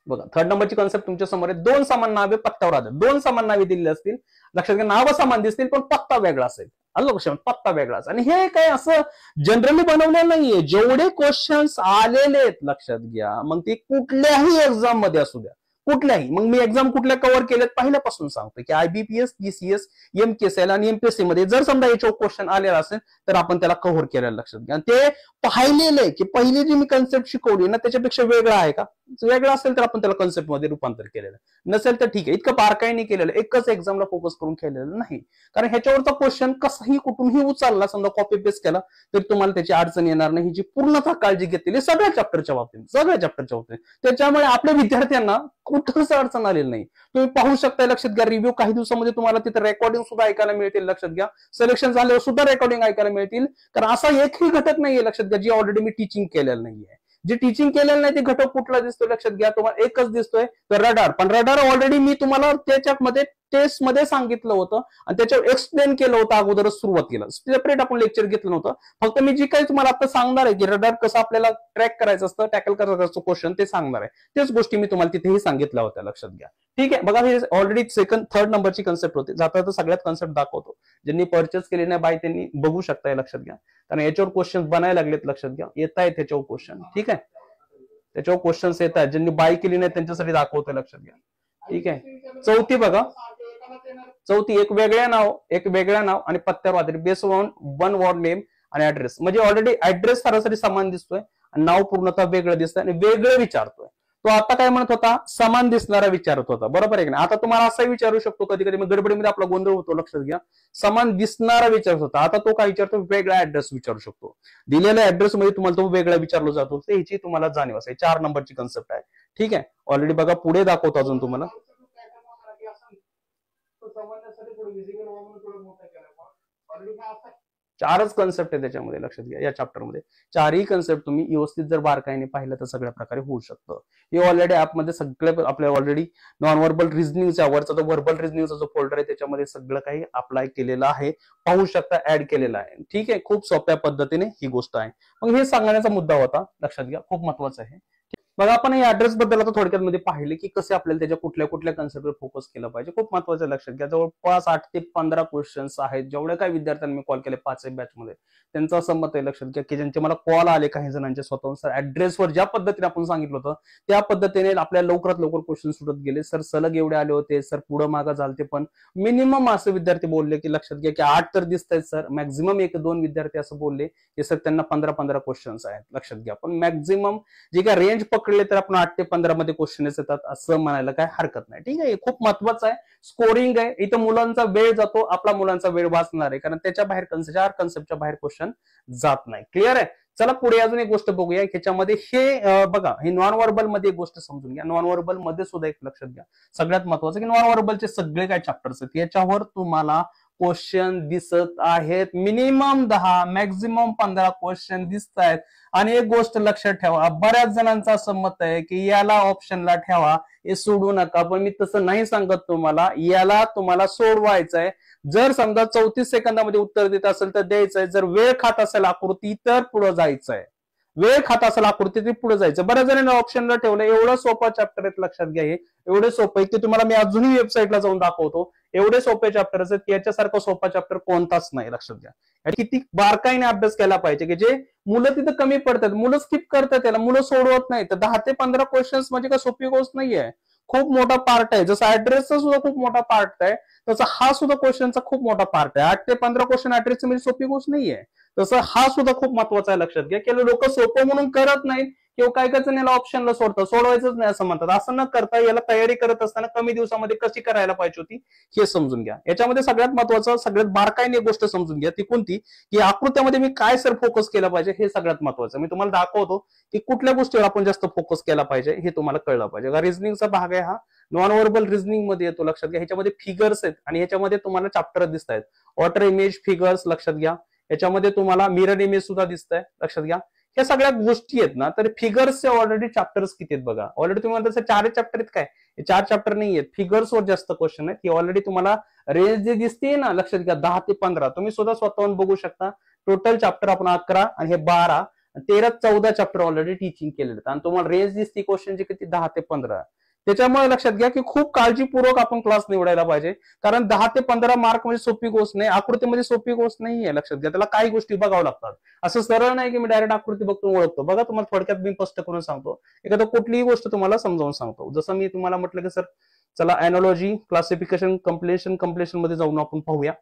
बघा थर्ड नंबरची कन्सेप्ट तुमच्या समोर आहे. 2 समान नावे पत्त्यावर आले. 2 समान नावे दिलेली असतील, लक्षात घ्या. नावं समान दिसतील पण पत्ता वेगळा असेल. लक्षात पत्ता वेगळाच. आणि हे काय असं जनरली बनवलेलं नाहीये. जेवढे क्वेश्चन्स आलेले आहेत लक्षात घ्या, मग ते कुठल्याही एक्झाम मध्ये असू द्या, कुठल्याही. मग मी एक्झाम कुठल्या कव्हर केल्यात पहिल्यापासून सांगतो की आयबीपीएस, जीसीएस, एमकेएसएल आणि एमपीएससी मध्ये जर समजा याच्यावर क्वेश्चन आलेला असेल तर आपण त्याला कव्हर केलेलं, लक्षात घ्या. ते पाहिलेलं आहे की पहिली जी मी कन्सेप्ट शिकवली ना त्याच्यापेक्षा वेगळा आहे का, वेगळा असेल तर आपण त्याला कन्सेप्ट मध्ये रूपांतर केलेलं, नसेल तर ठीक आहे. इतकं बारकाईने केलेलं, एकच एक्झामला फोकस करून केलेलं नाही. कारण ह्याच्यावरचा क्वेश्चन कसाही कुठूनही उचलला, समजा कॉपी पेस्ट केला तर तुम्हाला त्याची अडचण येणार नाही. जी पूर्णतः काळजी घेतलेली सगळ्या चॅप्टरच्या बाबतीत, त्याच्यामुळे आपल्या विद्यार्थ्यांना कुठंच अडचण आलेली नाही. तुम्ही पाहू शकता, लक्षात घ्या. रिव्ह्यू काही दिवसामध्ये तुम्हाला तिथे रेकॉर्डिंग सुद्धा ऐकायला मिळतील, लक्षात घ्या. सिलेक्शन झाल्यावर सुद्धा रेकॉर्डिंग ऐकायला मिळतील. कारण असा एकही घटक नाहीये लक्षात घ्या जी ऑलरेडी मी टीचिंग केलेलं नाहीये. जे टीचिंग केलेलं नाही ते घटक कुठला दिसतोय लक्षात घ्या, तुम्हाला एकच दिसतोय तर रडार. पण रडार ऑलरेडी मी तुम्हाला त्याच्यामध्ये टेस्ट मध्ये सांगितलं होतं आणि त्याच्यावर एक्सप्लेन केलं होतं अगोदरच सुरुवातीला. सेपरेट आपण लेक्चर घेतलं नव्हतं. फक्त मी जी काही तुम्हाला आता सांगणार आहे की रडार कसं आपल्याला ट्रॅक करायचं असतं, टॅकल करायचं असतं क्वेश्चन, ते सांगणार आहे. तेच गोष्टी मी तुम्हाला तिथेही सांगितल्या होत्या, लक्षात घ्या. ठीक आहे, बघा हे ऑलरेडी थर्ड नंबरची कन्सेप्ट होती. जाता तर सगळ्यात कन्सेप्ट दाखवतो. ज्यांनी परचेस केले नाही बाय त्यांनी बघू शकताय, लक्षात घ्या. कारण याच्यावर क्वेश्चन बनायला लागलेत, लक्षात घ्या. येत आहेत त्याच्यावर क्वेश्चन. ठीक आहे, त्याच्यावर क्वेश्चन्स येत आहेत. ज्यांनी बाय केली नाही त्यांच्यासाठी दाखवतोय, लक्षात घ्या. ठीक आहे, चौथी बघा. चौथी एक वेगळ्या नाव आणि पत्त्यावर आधारित base on one word name आणि ऍड्रेस. म्हणजे ऑलरेडी ऍड्रेस सरासरी समान दिसतोय आणि नाव पूर्णतः वेगळं दिसतंय आणि वेगळं विचारतोय. तो आता काय म्हणत होता, समान दिसणारा विचारत होता, बरोबर आहे की नाही. आता तुम्हाला असंही विचारू शकतो, कधी कधी मग गडबडीमध्ये आपला गोंधळ होतो, लक्षात घ्या. समान दिसणारा विचारत होता, आता तो काय विचारतो, वेगळा ऍड्रेस विचारू शकतो. दिलेल्या ऍड्रेस मध्ये तुम्हाला तो वेगळा विचारला जातो, ह्याची तुम्हाला जाणीव असेल. 4 नंबरची कन्सेप्ट आहे. ठीक आहे, ऑलरेडी बघा पुढे दाखवतो अजून तुम्हाला. चारच कन्सेप्ट आहे त्याच्यामध्ये, लक्षात घ्या. या चॅप्टरमध्ये चारही कन्सेप्ट तुम्ही व्यवस्थित जर बारकाईने पाहिलं तर सगळ्या प्रकारे होऊ शकतं. हे ऑलरेडी ऍपमध्ये सगळे आपल्या ऑलरेडी नॉन व्हर्बल रिझनिंगच्या वरचा जो व्हर्बल रिझनिंगचा जो फोल्डर आहे त्याच्यामध्ये सगळं काही अप्लाय केलेलं आहे, पाहू शकता, ऍड केलेलं आहे. ठीक आहे, खूप सोप्या पद्धतीने ही गोष्ट आहे. मग हे सांगण्याचा मुद्दा होता, लक्षात घ्या, खूप महत्वाचं आहे. बघा आपण या ऍड्रेस बद्दल आता थोडक्यात मध्ये पाहिले की कसे आपल्याला त्याच्या कुठल्या कन्सेप्टवर फोकस केलं पाहिजे. खूप महत्वाचं, लक्षात घ्या. जवळपास 8 ते 15 क्वेश्चन्स आहेत. जेवढ्या काही विद्यार्थ्यांनी मी कॉल केले 5 बॅच मध्ये, त्यांचं असं मत आहे, लक्षात घ्या, की ज्यांचे मला कॉल आले काही जणांचे स्वतः ऍड्रेसवर ज्या पद्धतीने आपण सांगितलं होतं त्या पद्धतीने आपल्याला लवकरात लवकर क्वेश्चन सुटत गेले. सर सलग एवढे आले होते, सर पुढं मागं झालते, पण मिनिमम असे विद्यार्थी बोलले की लक्षात घ्या की 8 तर दिसत आहेत सर. मॅक्झिमम 1-2 विद्यार्थी असं बोलले की सर त्यांना 15 क्वेश्चन्स आहेत, लक्षात घ्या. पण मॅक्झिमम जे काय रेंज पकडले तर आपण 8 ते 15 मध्ये क्वेश्चन्स येतात असं म्हणायला काय हरकत नाही. ठीक आहे, खूप महत्वाचं आहे. स्कोरिंग आहे, इथं मुलांचा वेळ जातो, आपला मुलांचा वेळ वाचणार आहे, कारण त्याच्या बाहेर 4 कन्सेप्टच्या बाहेर क्वेश्चन जात नाही. क्लिअर आहे. चला पुढे अजून एक गोष्ट बघूया. ह्याच्यामध्ये हे बघा, हे नॉन व्हर्बल मध्ये एक गोष्ट समजून घ्या. नॉन व्हर्बल मध्ये सुद्धा एक लक्षात घ्या, सगळ्यात महत्वाचं की नॉन व्हर्बलचे सगळे काय चॅप्टर्स आहेत याच्यावर तुम्हाला क्वेश्चन दिसत आहेत. मिनिमम 10 मॅक्झिमम 15 क्वेश्चन दिसत आहेत. आणि एक गोष्ट लक्षात ठेवा, बऱ्याच जणांचं असं मत आहे की याला ऑप्शनला ठेवा, हे सोडू नका, पण मी तसं नाही सांगत तुम्हाला. याला तुम्हाला सोडवायचंय. जर समजा 34 सेकंदामध्ये उत्तर देत असेल तर द्यायचंय. जर वेळ खात असेल आकृती तर पुढे जायचंय. वेळ खात असेल आकृती ते पुढे जायचं. बऱ्याच जणांनी ऑप्शनला ठेवलं. एवढं सोपं चॅप्टर आहेत, लक्षात घ्या. हे एवढे सोपं आहे की तुम्हाला मी अजूनही वेबसाईटला जाऊन दाखवतो. एवढे सोपे चॅप्टर आहेत की याच्यासारखा सोपा चॅप्टर कोणताच नाही, लक्षात घ्या. किती बारकाईने अभ्यास केला पाहिजे की जे मुलं तिथं कमी पडतात, मुलं स्किप करतात, त्याला मुलं सोडवत नाही. तर 10 ते 15 क्वेश्चन्स म्हणजे काय सोपी गोष्ट नाहीये, खूप मोठा पार्ट आहे. जसं ऍड्रेसचा सुद्धा खूप मोठा पार्ट आहे, तसं हा सुद्धा क्वेश्चनचा खूप मोठा पार्ट आहे. 8 ते 15 क्वेश्चन ऍड्रेस म्हणजे सोपी गोष्ट नाहीये. तसं हा सुद्धा खूप महत्वाचा आहे, लक्षात घ्या. की लोक सोपं म्हणून करत नाहीत किंवा काय काय जण याला ऑप्शनला सोडतात, सोडवायचंच नाही असं म्हणतात. असं न करता याला तयारी करत असताना कमी दिवसामध्ये कशी करायला पाहिजे होती हे समजून घ्या. याच्यामध्ये सगळ्यात महत्वाचं, सगळ्यात बारकाईने गोष्ट समजून घ्या ती कोणती, की आकृत्यामध्ये मी काय सर फोकस केला पाहिजे हे सगळ्यात महत्वाचं. मी तुम्हाला दाखवतो की कुठल्या गोष्टीवर आपण जास्त फोकस केला पाहिजे हे तुम्हाला कळलं पाहिजे. रिझनिंगचा भाग आहे हा, नॉन व्हर्बल रिझनिंग मध्ये येतो, लक्षात घ्या. ह्याच्यामध्ये फिगर्स आहेत आणि ह्याच्यामध्ये तुम्हाला चॅप्टर दिसत आहेत. वॉटर इमेज, फिगर्स, लक्षात घ्या. याच्यामध्ये तुम्हाला मिरर इमेज सुद्धा दिसत आहे, लक्षात घ्या. ह्या सगळ्या गोष्टी आहेत ना, तर फिगर्सचे ऑलरेडी चॅप्टर्स किती आहेत बघा. ऑलरेडी तुम्ही म्हणता 4 चॅप्टर आहेत काय, हे 4 चॅप्टर नाही आहेत. फिगर्सवर जास्त क्वेश्चन आहेत. ही ऑलरेडी तुम्हाला रेंज जे दिसते ना, लक्षात घ्या, 10 ते 15 तुम्ही सुद्धा स्वतःहून बघू शकता. टोटल चॅप्टर आपण 11 आणि हे 12, 13, 14 चॅप्टर ऑलरेडी टीचिंग केलेले आहेत. आणि तुम्हाला रेंज दिसते क्वेश्चनची किती, 10 ते 15. त्याच्यामुळे लक्षात घ्या की खूप काळजीपूर्वक आपण क्लास निवडायला पाहिजे, कारण 10 ते 15 मार्क म्हणजे सोपी गोष्ट नाही, आकृतीमध्ये सोपी गोष्ट नाहीये, लक्षात घ्या. त्याला काही गोष्टी बघावं लागतात. असं सरळ नाही की मी डायरेक्ट आकृती बघतो ओळखतो. बघा, तुम्हाला थोडक्यात मी स्पष्ट करून सांगतो, एखादं कुठलीही गोष्ट तुम्हाला समजावून सांगतो. जसं मी तुम्हाला म्हटलं की सर चला अॅनॉलॉजी, क्लासिफिकेशन, कम्प्लेशन मध्ये जाऊन आपण पाहूया.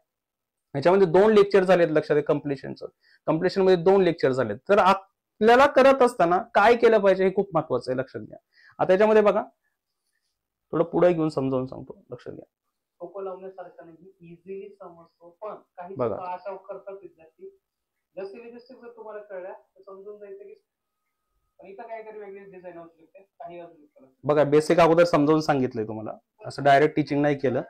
याच्यामध्ये 2 लेक्चर झालेत, लक्षात घ्या. कम्प्लेशन मध्ये 2 लेक्चर झालेत. तर आपल्याला करत असताना काय केलं पाहिजे हे खूप महत्वाचं आहे, लक्षात घ्या. आता याच्यामध्ये बघा, थोडं पुढे घेऊन समजावून सांगतो, लक्षात घ्या. सोपं लावण्यासारखं नाही, इझिली समजतो. पण काही अशा करतात विद्यार्थी, जर सिलेबस जर तुम्हाला कळल्या तर समजून जायचं की इथं काहीतरी वेगळी डिझाईन असू शकते, काही असू शकतं. बघा, बेसिक अगोदर समजावून सांगितलंय तुम्हाला, असं डायरेक्ट टीचिंग नाही केलं.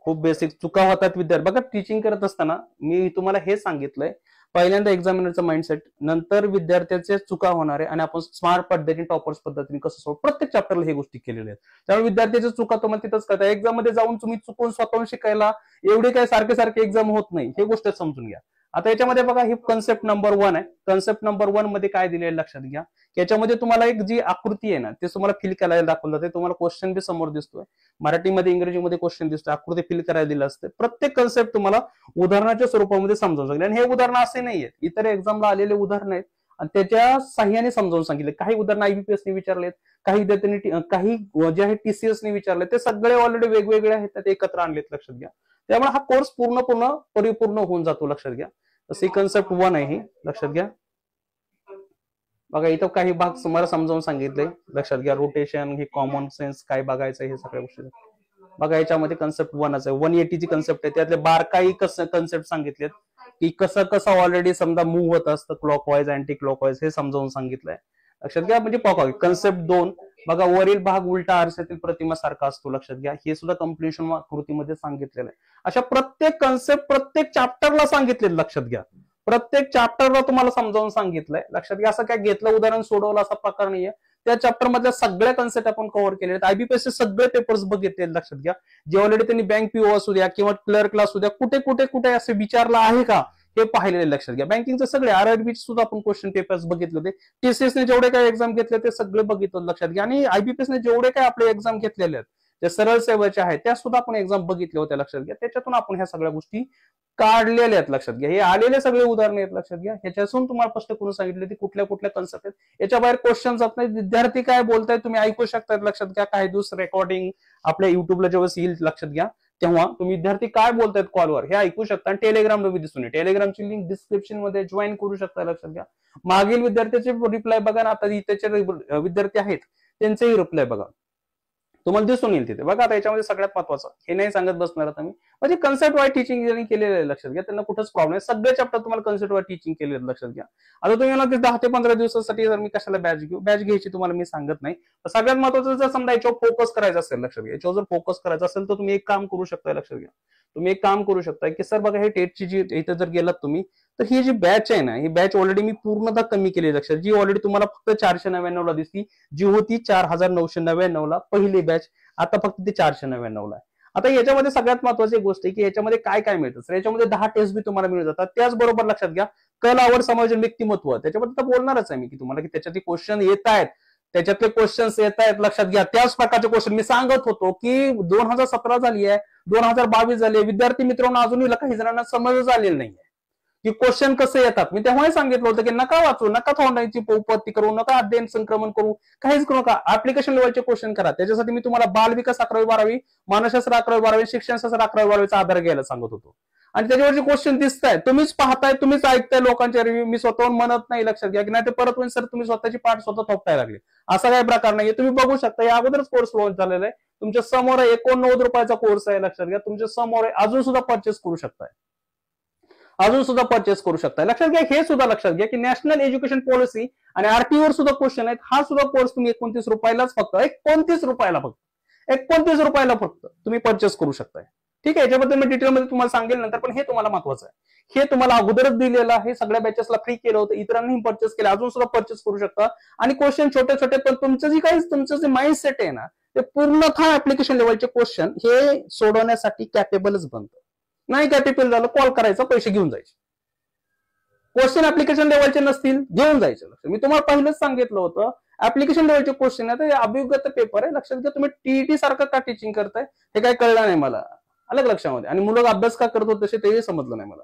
खूप बेसिक चुका होतात विद्यार्थी. बघा, टीचिंग करत असताना मी तुम्हाला हे सांगितलंय, पहिल्यांदा एक्झामिनरचा माइंडसेट, नंतर विद्यार्थ्याचे चुका होणार आहे आणि आपण स्मार्ट पद्धतीने टॉपर्स पद्धतीने कसं सोड, प्रत्येक चॅप्टरला हे गोष्टी केलेल्या आहेत. त्यामुळे विद्यार्थ्याच्या चुका तुम्हाला तिथंच करता, एक्झाम मध्ये जाऊन तुम्ही चुकून स्वतःहून शिकायला एवढे काय सारखे सारखे एक्झाम होत नाही, हे गोष्ट समजून घ्या. आता याच्यामध्ये बघा ही कन्सेप्ट नंबर 1 आहे. कन्सेप्ट नंबर 1 मध्ये काय दिलेलं लक्षात घ्या. याच्यामध्ये तुम्हाला एक जी आकृती आहे ना ते तुम्हाला फिल करायला दाखवलं जाते. तुम्हाला क्वेश्चन बी समोर दिसतोय, मराठीमध्ये इंग्रजीमध्ये क्वेश्चन दिसतोय, आकृती फिल करायला दिलं असते. प्रत्येक कन्सेप्ट तुम्हाला उदाहरणाच्या स्वरूपामध्ये समजावून सांगितले. आणि हे उदाहरण असे नाहीये, इतर एक्झामला आलेले उदाहरण आहेत आणि त्याच्या साह्याने समजावून सांगितले. काही उदाहरण आयबीपीएसने विचारलेत, काही विद्यार्थ्यांनी काही जे आहे टीसीएसने विचारले, ते सगळे ऑलरेडी वेगवेगळे आहेत, ते एकत्र आणलेत लक्षात घ्या. त्यामुळे हा कोर्स पूर्ण परिपूर्ण होऊन जातो लक्षात घ्या. तशी कन्सेप्ट 1 आहे ही, लक्षात घ्या. बघा इथं काही भाग तुम्हाला समजावून सांगितले, लक्षात घ्या. रोटेशन, हे कॉमन सेन्स काय बघायचं, हे सगळ्या गोष्टी बघा. याच्यामध्ये कन्सेप्ट 1च आहे. 180 ची कन्सेप्ट आहे, त्यातले बारकाई कन्सेप्ट सांगितलेत की कसं ऑलरेडी समजा मूव्ह होत असतं, क्लॉकवाईज अँटी क्लॉकवाईज, हे समजावून सांगितलंय लक्षात घ्या. म्हणजे कन्सेप्ट 2 बघा, वरील भाग उलटा आरशातील प्रतिमा सारखा असतो लक्षात घ्या. हे सुद्धा कम्प्लिशन कृतीमध्ये सांगितलेलं आहे. अशा प्रत्येक कन्सेप्ट प्रत्येक चॅप्टरला सांगितले लक्षात घ्या. प्रत्येक चॅप्टरला तुम्हाला समजावून सांगितलंय लक्षात घ्या. असं काय घेतलं उदाहरण सोडवलं असा प्रकार नाहीये. त्या चॅप्टर मधल्या सगळ्या कन्सेप्ट आपण कव्हर केले आहेत. आयबीपीएसचे सगळे पेपर्स बघितले लक्षात घ्या. जे ऑलरेडी त्यांनी बँक पीओ असू द्या किंवा क्लर्कला असू द्या, कुठे असे विचारलं आहे का हे पाहिलेले लक्षात घ्या. बँकिंगचे सगळे आरआरबी सुद्धा आपण क्वेश्चन पेपर्स बघितले होते. टीसीएसने जेवढे काही एक्झाम घेतले ते सगळे बघितलं लक्षात घ्या. आणि आयबीपीएसने जेवढे काही आपले एक्झाम घेतलेले आहेत, जे सरळ सेवेचे आहेत, त्या सुद्धा आपण एक्झाम बघितल्या होत्या लक्षात घ्या. त्याच्यातून आपण ह्या सगळ्या गोष्टी काढलेल्या आहेत लक्षात घ्या. हे आलेले सगळे उदाहरण आहेत लक्षात घ्या. ह्याच्यातून तुम्हाला स्पष्ट करून सांगितले की कुठल्या कन्सेप्ट आहेत. याच्या बाहेर क्वेश्चन जात नाही. विद्यार्थी काय बोलतायत तुम्ही ऐकू शकता लक्षात घ्या. काही दिवस रेकॉर्डिंग आपल्या युट्यूबला जेव्हा येईल लक्षात घ्या, तेव्हा तुम्ही विद्यार्थी काय बोलतायत कॉलवर हे ऐकू शकता. आणि टेलिग्रामला बी दिसून येईल. टेलिग्रामची लिंक डिस्क्रिप्शन मध्ये जॉईन करू शकता लक्षात घ्या. मागील विद्यार्थ्याचे रिप्लाय बघा ना, आता इथे विद्यार्थी आहेत त्यांचेही रिप्लाय बघा, तुम्हाला दिसून येईल तिथे बघा. आता याच्यामध्ये सगळ्यात महत्वाचं हे नाही सांगत बसणार आता मी, म्हणजे कन्सेप्ट वाईज टीचिंग ज्यांनी केलेलं आहे लक्षात घ्या, त्यांना कुठंच प्रॉब्लेम आहे. सगळे चॅप्टर तुम्हाला कन्सेप्ट वाईज टीचिंग केलेलं लक्षात घ्या. आता तुम्ही मला 10 ते 15 दिवसासाठी जर मी कशाला बॅच घेऊ, बॅच घ्यायची तुम्हाला मी सांगत नाही. सगळ्यात महत्वाचं जर समजा याच्यावर फोकस करायचा असेल लक्षात घ्या, याच्यावर जर फोकस करायचा असेल तर तुम्ही एक काम करू शकता लक्षात घ्या. तुम्ही एक काम करू शकता की सर बघा हे टेटची जी इथे जर गेलात तुम्ही, तर ही जी बॅच आहे ना, ही बॅच ऑलरेडी मी पूर्णतः कमी केली लक्षात. जी ऑलरेडी तुम्हाला फक्त 499 ला दिसती, जी होती 4999 ला पहिली बॅच, आता फक्त ती 499 ला आहे. आता याच्यामध्ये सगळ्यात महत्वाची गोष्ट आहे की याच्यामध्ये काय काय मिळतं. तर याच्यामध्ये 10 टेस्ट बी तुम्हाला मिळून जातात. त्याचबरोबर लक्षात घ्या कल, आवड, समायोजन, व्यक्तिमत्व, त्याच्याबद्दल तर बोलणारच आहे मी की तुम्हाला की त्याच्यातले क्वेश्चन येत आहेत, त्याच्यातले क्वेश्चन्स येत आहेत लक्षात घ्या. त्याच प्रकारचे क्वेश्चन मी सांगत होतो की 2017 झाली आहे, 2022 झाली आहे. विद्यार्थी मित्रांनो अजूनही काही जणांना समजच आलेलं नाहीये की क्वेश्चन कसे येतात. मी तेव्हाही सांगितलं होतं की नका वाचू, नका थोंडायची उत्पत्ती करू, नका अध्ययन संक्रमण करू, काहीच करू नका. ऍप्लिकेशन लेवलचे क्वेश्चन करा. त्याच्यासाठी मी तुम्हाला बाल विकास 11वी 12वी, मानसशास्त्र 11वी 12वी, शिक्षणशास्त्र 11वी 12वीचा आधार घ्यायला सांगत होतो. आणि त्याच्यावरचे क्वेश्चन दिसताय, तुम्हीच पाहताय, तुम्हीच ऐकताय लोकांचे रिव्ह्यू. मी स्वतःहून म्हणत नाही लक्षात घ्या की नाही ते परत होईल सर तुम्ही स्वतःची पाठ स्वतः थोपटायला लागले, असा काही प्रकार नाहीये. तुम्ही बघू शकता या अगोदरच कोर्स लॉन्च झालेला आहे. तुमच्या समोर 89 रुपयाचा कोर्स आहे लक्षात घ्या. तुमच्या समोर आहे, अजून सुद्धा परचेस करू शकताय, अजून सुद्धा परचेस करू शकता लक्षात घ्या. हे सुद्धा लक्षात घ्या की नॅशनल एज्युकेशन पॉलिसी आणि आरटीओ सुद्धा क्वेश्चन आहेत. हा सुद्धा कोर्स तुम्ही 29 रुपयालाच फक्त 29 रुपयाला फक्त तुम्ही परचेस करू शकताय. ठीक आहे, याच्याबद्दल मी डिटेलमध्ये तुम्हाला सांगेल नंतर, पण हे तुम्हाला महत्वाचं आहे. हे तुम्हाला अगोदरच दिलेलं आहे, सगळ्या बॅचेसला फ्री केलं होतं, इतरांनी परचेस केलं, अजून सुद्धा परचेस करू शकता. आणि क्वेश्चन छोटे छोटे, पण तुमचं जे माइंडसेट आहे ना ते पूर्णतः ऍप्लिकेशन लेवलचे क्वेश्चन हे सोडवण्यासाठी कॅपेबलच बनतं. नाही कॅपेबल झालं कॉल करायचा, पैसे घेऊन जायचे. क्वेश्चन ऍप्लिकेशन लेवलचे नसतील घेऊन जायचे. मी तुम्हाला पहिलंच सांगितलं होतं ऍप्लिकेशन लेवलचे क्वेश्चन आहे, अभियोग्यता पेपर आहे लक्षात घ्या. तुम्ही टीईटी सारखं का टीचिंग करताय हे काही कळलं नाही मला, अलग लक्षामध्ये. आणि मुलं अभ्यास का करत होते तेही समजलं नाही मला,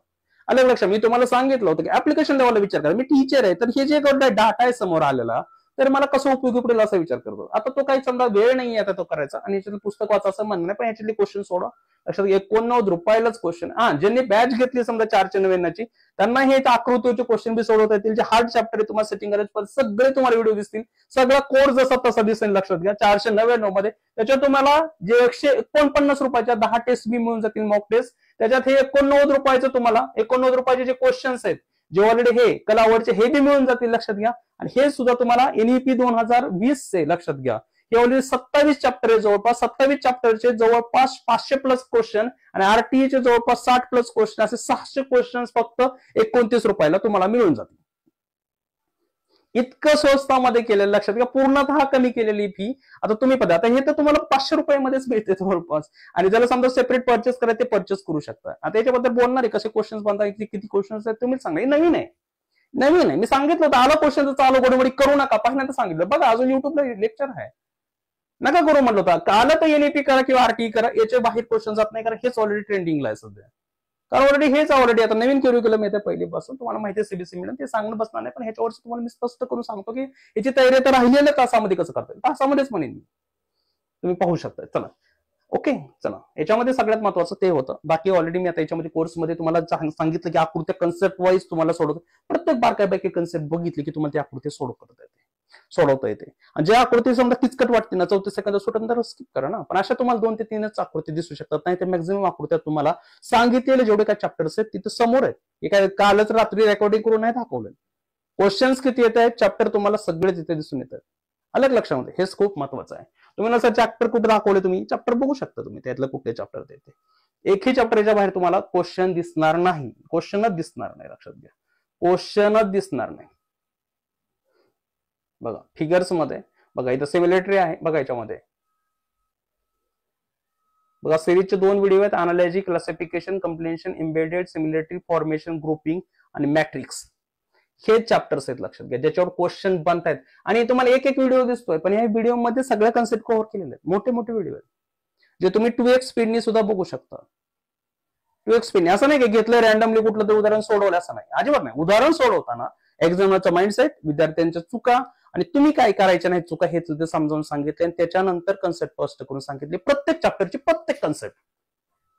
अलग लक्षात. मी तुम्हाला सांगितलं होतं की ऍप्लिकेशन लेवलला विचार करा. मी टीचर आहे, तर हे जे डाटा आहे समोर आलेला, तर मला कसं उपयोगी पडेल असा विचार करतो. आता तो काही समजा वेळ नाही आता तो करायचा, आणि याच्यातलं पुस्तक वाचा असं म्हणणं नाही, पण याच्यातले क्वेश्चन सोडा लक्षात. 89 रुपयालाच क्वेश्चन. ज्यांनी बॅच घेतली समजा 499 त्यांना हे आकृतीचे क्वेश्चन बी सोडवता येतील. जे हार्ड चॅप्टर आहे तुम्हाला सेटिंग करायचे सगळे तुम्हाला व्हिडिओ दिसतील. सगळा कोर्स जसा तसा दिसेल लक्षात घ्या. 499 मध्ये त्याच्यात तुम्हाला जे 149 रुपयाच्या 10 टेस्ट बी मिळून जातील, मॉक टेस्ट. त्याच्यात हे 89 रुपयाचं तुम्हाला 89 रुपयाचे जे क्वेश्चन्स आहेत जे ऑलरेडी हे कला आवडचे हे बी मिळून जातील लक्षात घ्या. आणि हे सुद्धा तुम्हाला एनईपी 2020 चे लक्षात घ्या, हे ऑलरेडी 27 चॅप्टर आहे जवळपास. 27 चॅप्टरचे जवळपास 500+ क्वेश्चन आणि आरटीईचे जवळपास 60+ क्वेश्चन, असे 600 क्वेश्चन फक्त 29 रुपयाला तुम्हाला मिळून जातील. इतकं स्वस्तामध्ये केलेलं, लक्षात घ्या, पूर्णतः कमी केलेली फी. आता तुम्ही पदा, आता हे तर तुम्हाला 500 रुपयामध्येच मिळते जवळपास. आणि ज्याला समजा सेपरेट परचेस करायचं ते परचेस करू शकता. आता याच्याबद्दल बोलणार आहे, कसे क्वेश्चन्स बनतात, किती क्वेश्चन्स आहेत तुम्ही सांगा. नवीन आहे, नवीन आहे. मी सांगितलं होतं आला क्वेश्चन चालू गडबडी करू नका, पहिल्यांदा सांगितलं. बघा अजून युट्यूबला लेक्चर आहे, नका करू म्हटलं होतं. आलं तर एनईपी करा किंवा आरटीई करा, याच्या बाहेर क्वेश्चन जात नाही, कारण हेच ऑलरेडी ट्रेंडिंगला आहे सध्या. कारण ऑलरेडी हेच ऑलरेडी आता नवीन करिक्युलम येते पहिलीपासून, तुम्हाला माहिती आहे सीबीएसई मीडियम, ते सांगणं बसणार नाही. पण ह्याच्यावर तुम्हाला मी स्पष्ट करून सांगतो की याची तयारी तर राहिलेल्या तासामध्ये कसं करता येईल, तासामध्येच म्हणेन मी, तुम्ही पाहू शकता. चला ओके, चला याच्यामध्ये सगळ्यात महत्वाचं ते होतं. बाकी ऑलरेडी मी आता याच्यामध्ये कोर्समध्ये तुम्हाला सांगितलं की आकृत्या कन्सेप्ट वाईज तुम्हाला सोडवतो. प्रत्येक बारकाईपैकी कन्सेप्ट बघितली की तुम्हाला ती आकृती सोडवता येते. आणि ज्या आकृती समजा किचकट वाटते ना, 34 सेकंद सुटून स्किप करा ना. पण अशा तुम्हाला 2 ते 3च आकृती दिसू शकतात, नाही तर मॅक्झिमम आकृत्या तुम्हाला सांगितलेले जेवढे काय चॅप्टर्स आहेत तिथे समोर आहेत. हे काय कालच रात्री रेकॉर्डिंग करून नाही दाखवलं. क्वेश्चन्स किती येत आहेत, चॅप्टर तुम्हाला सगळे तिथे दिसून येतात. अलग लक्षामध्ये, हेच खूप महत्वाचं आहे. तुम्ही नसं चॅप्टर कुठे दाखवले, तुम्ही चॅप्टर बघू शकता, तुम्ही त्यातलं कुठले चॅप्टर येते. एकही चॅप्टरच्या बाहेर तुम्हाला क्वेश्चन दिसणार नाही, क्वेश्चनच दिसणार नाही. लक्षात घ्या, क्वेश्चनच दिसणार नाही. बघा फिगर्स मध्ये बघा, इथं सिम्युलेटरी आहे. बघा याच्यामध्ये बघा सिरीजचे 2 व्हिडिओ आहेत, analogy, classification, completion, embedded, simulatory, formation, grouping आणि मॅट्रिक्स. हे चॅप्टर्स आहेत, लक्षात घ्या, ज्याच्यावर क्वेश्चन बनतायत. आणि तुम्हाला एक व्हिडिओ दिसतोय, पण या व्हिडिओ मध्ये सगळ्या कन्सेप्ट कव्हर केलेले आहेत. मोठे मोठे व्हिडिओ आहेत, जे तुम्ही 2x स्पीडने सुद्धा बघू शकता. 2x स्पीडने असं नाही की घेतलं रॅन्डमली कुठलं तर उदाहरण सोडवलं, असं नाही, अजिबात नाही. उदाहरण सोडवताना एक्झामचा माइंडसेट, विद्यार्थ्यांच्या चुका आणि तुम्ही काय करायच्या नाही चुका, हे सुद्धा समजावून सांगितले. आणि त्याच्यानंतर कन्सेप्ट स्पष्ट करून सांगितले, प्रत्येक चॅप्टरची प्रत्येक कन्सेप्ट.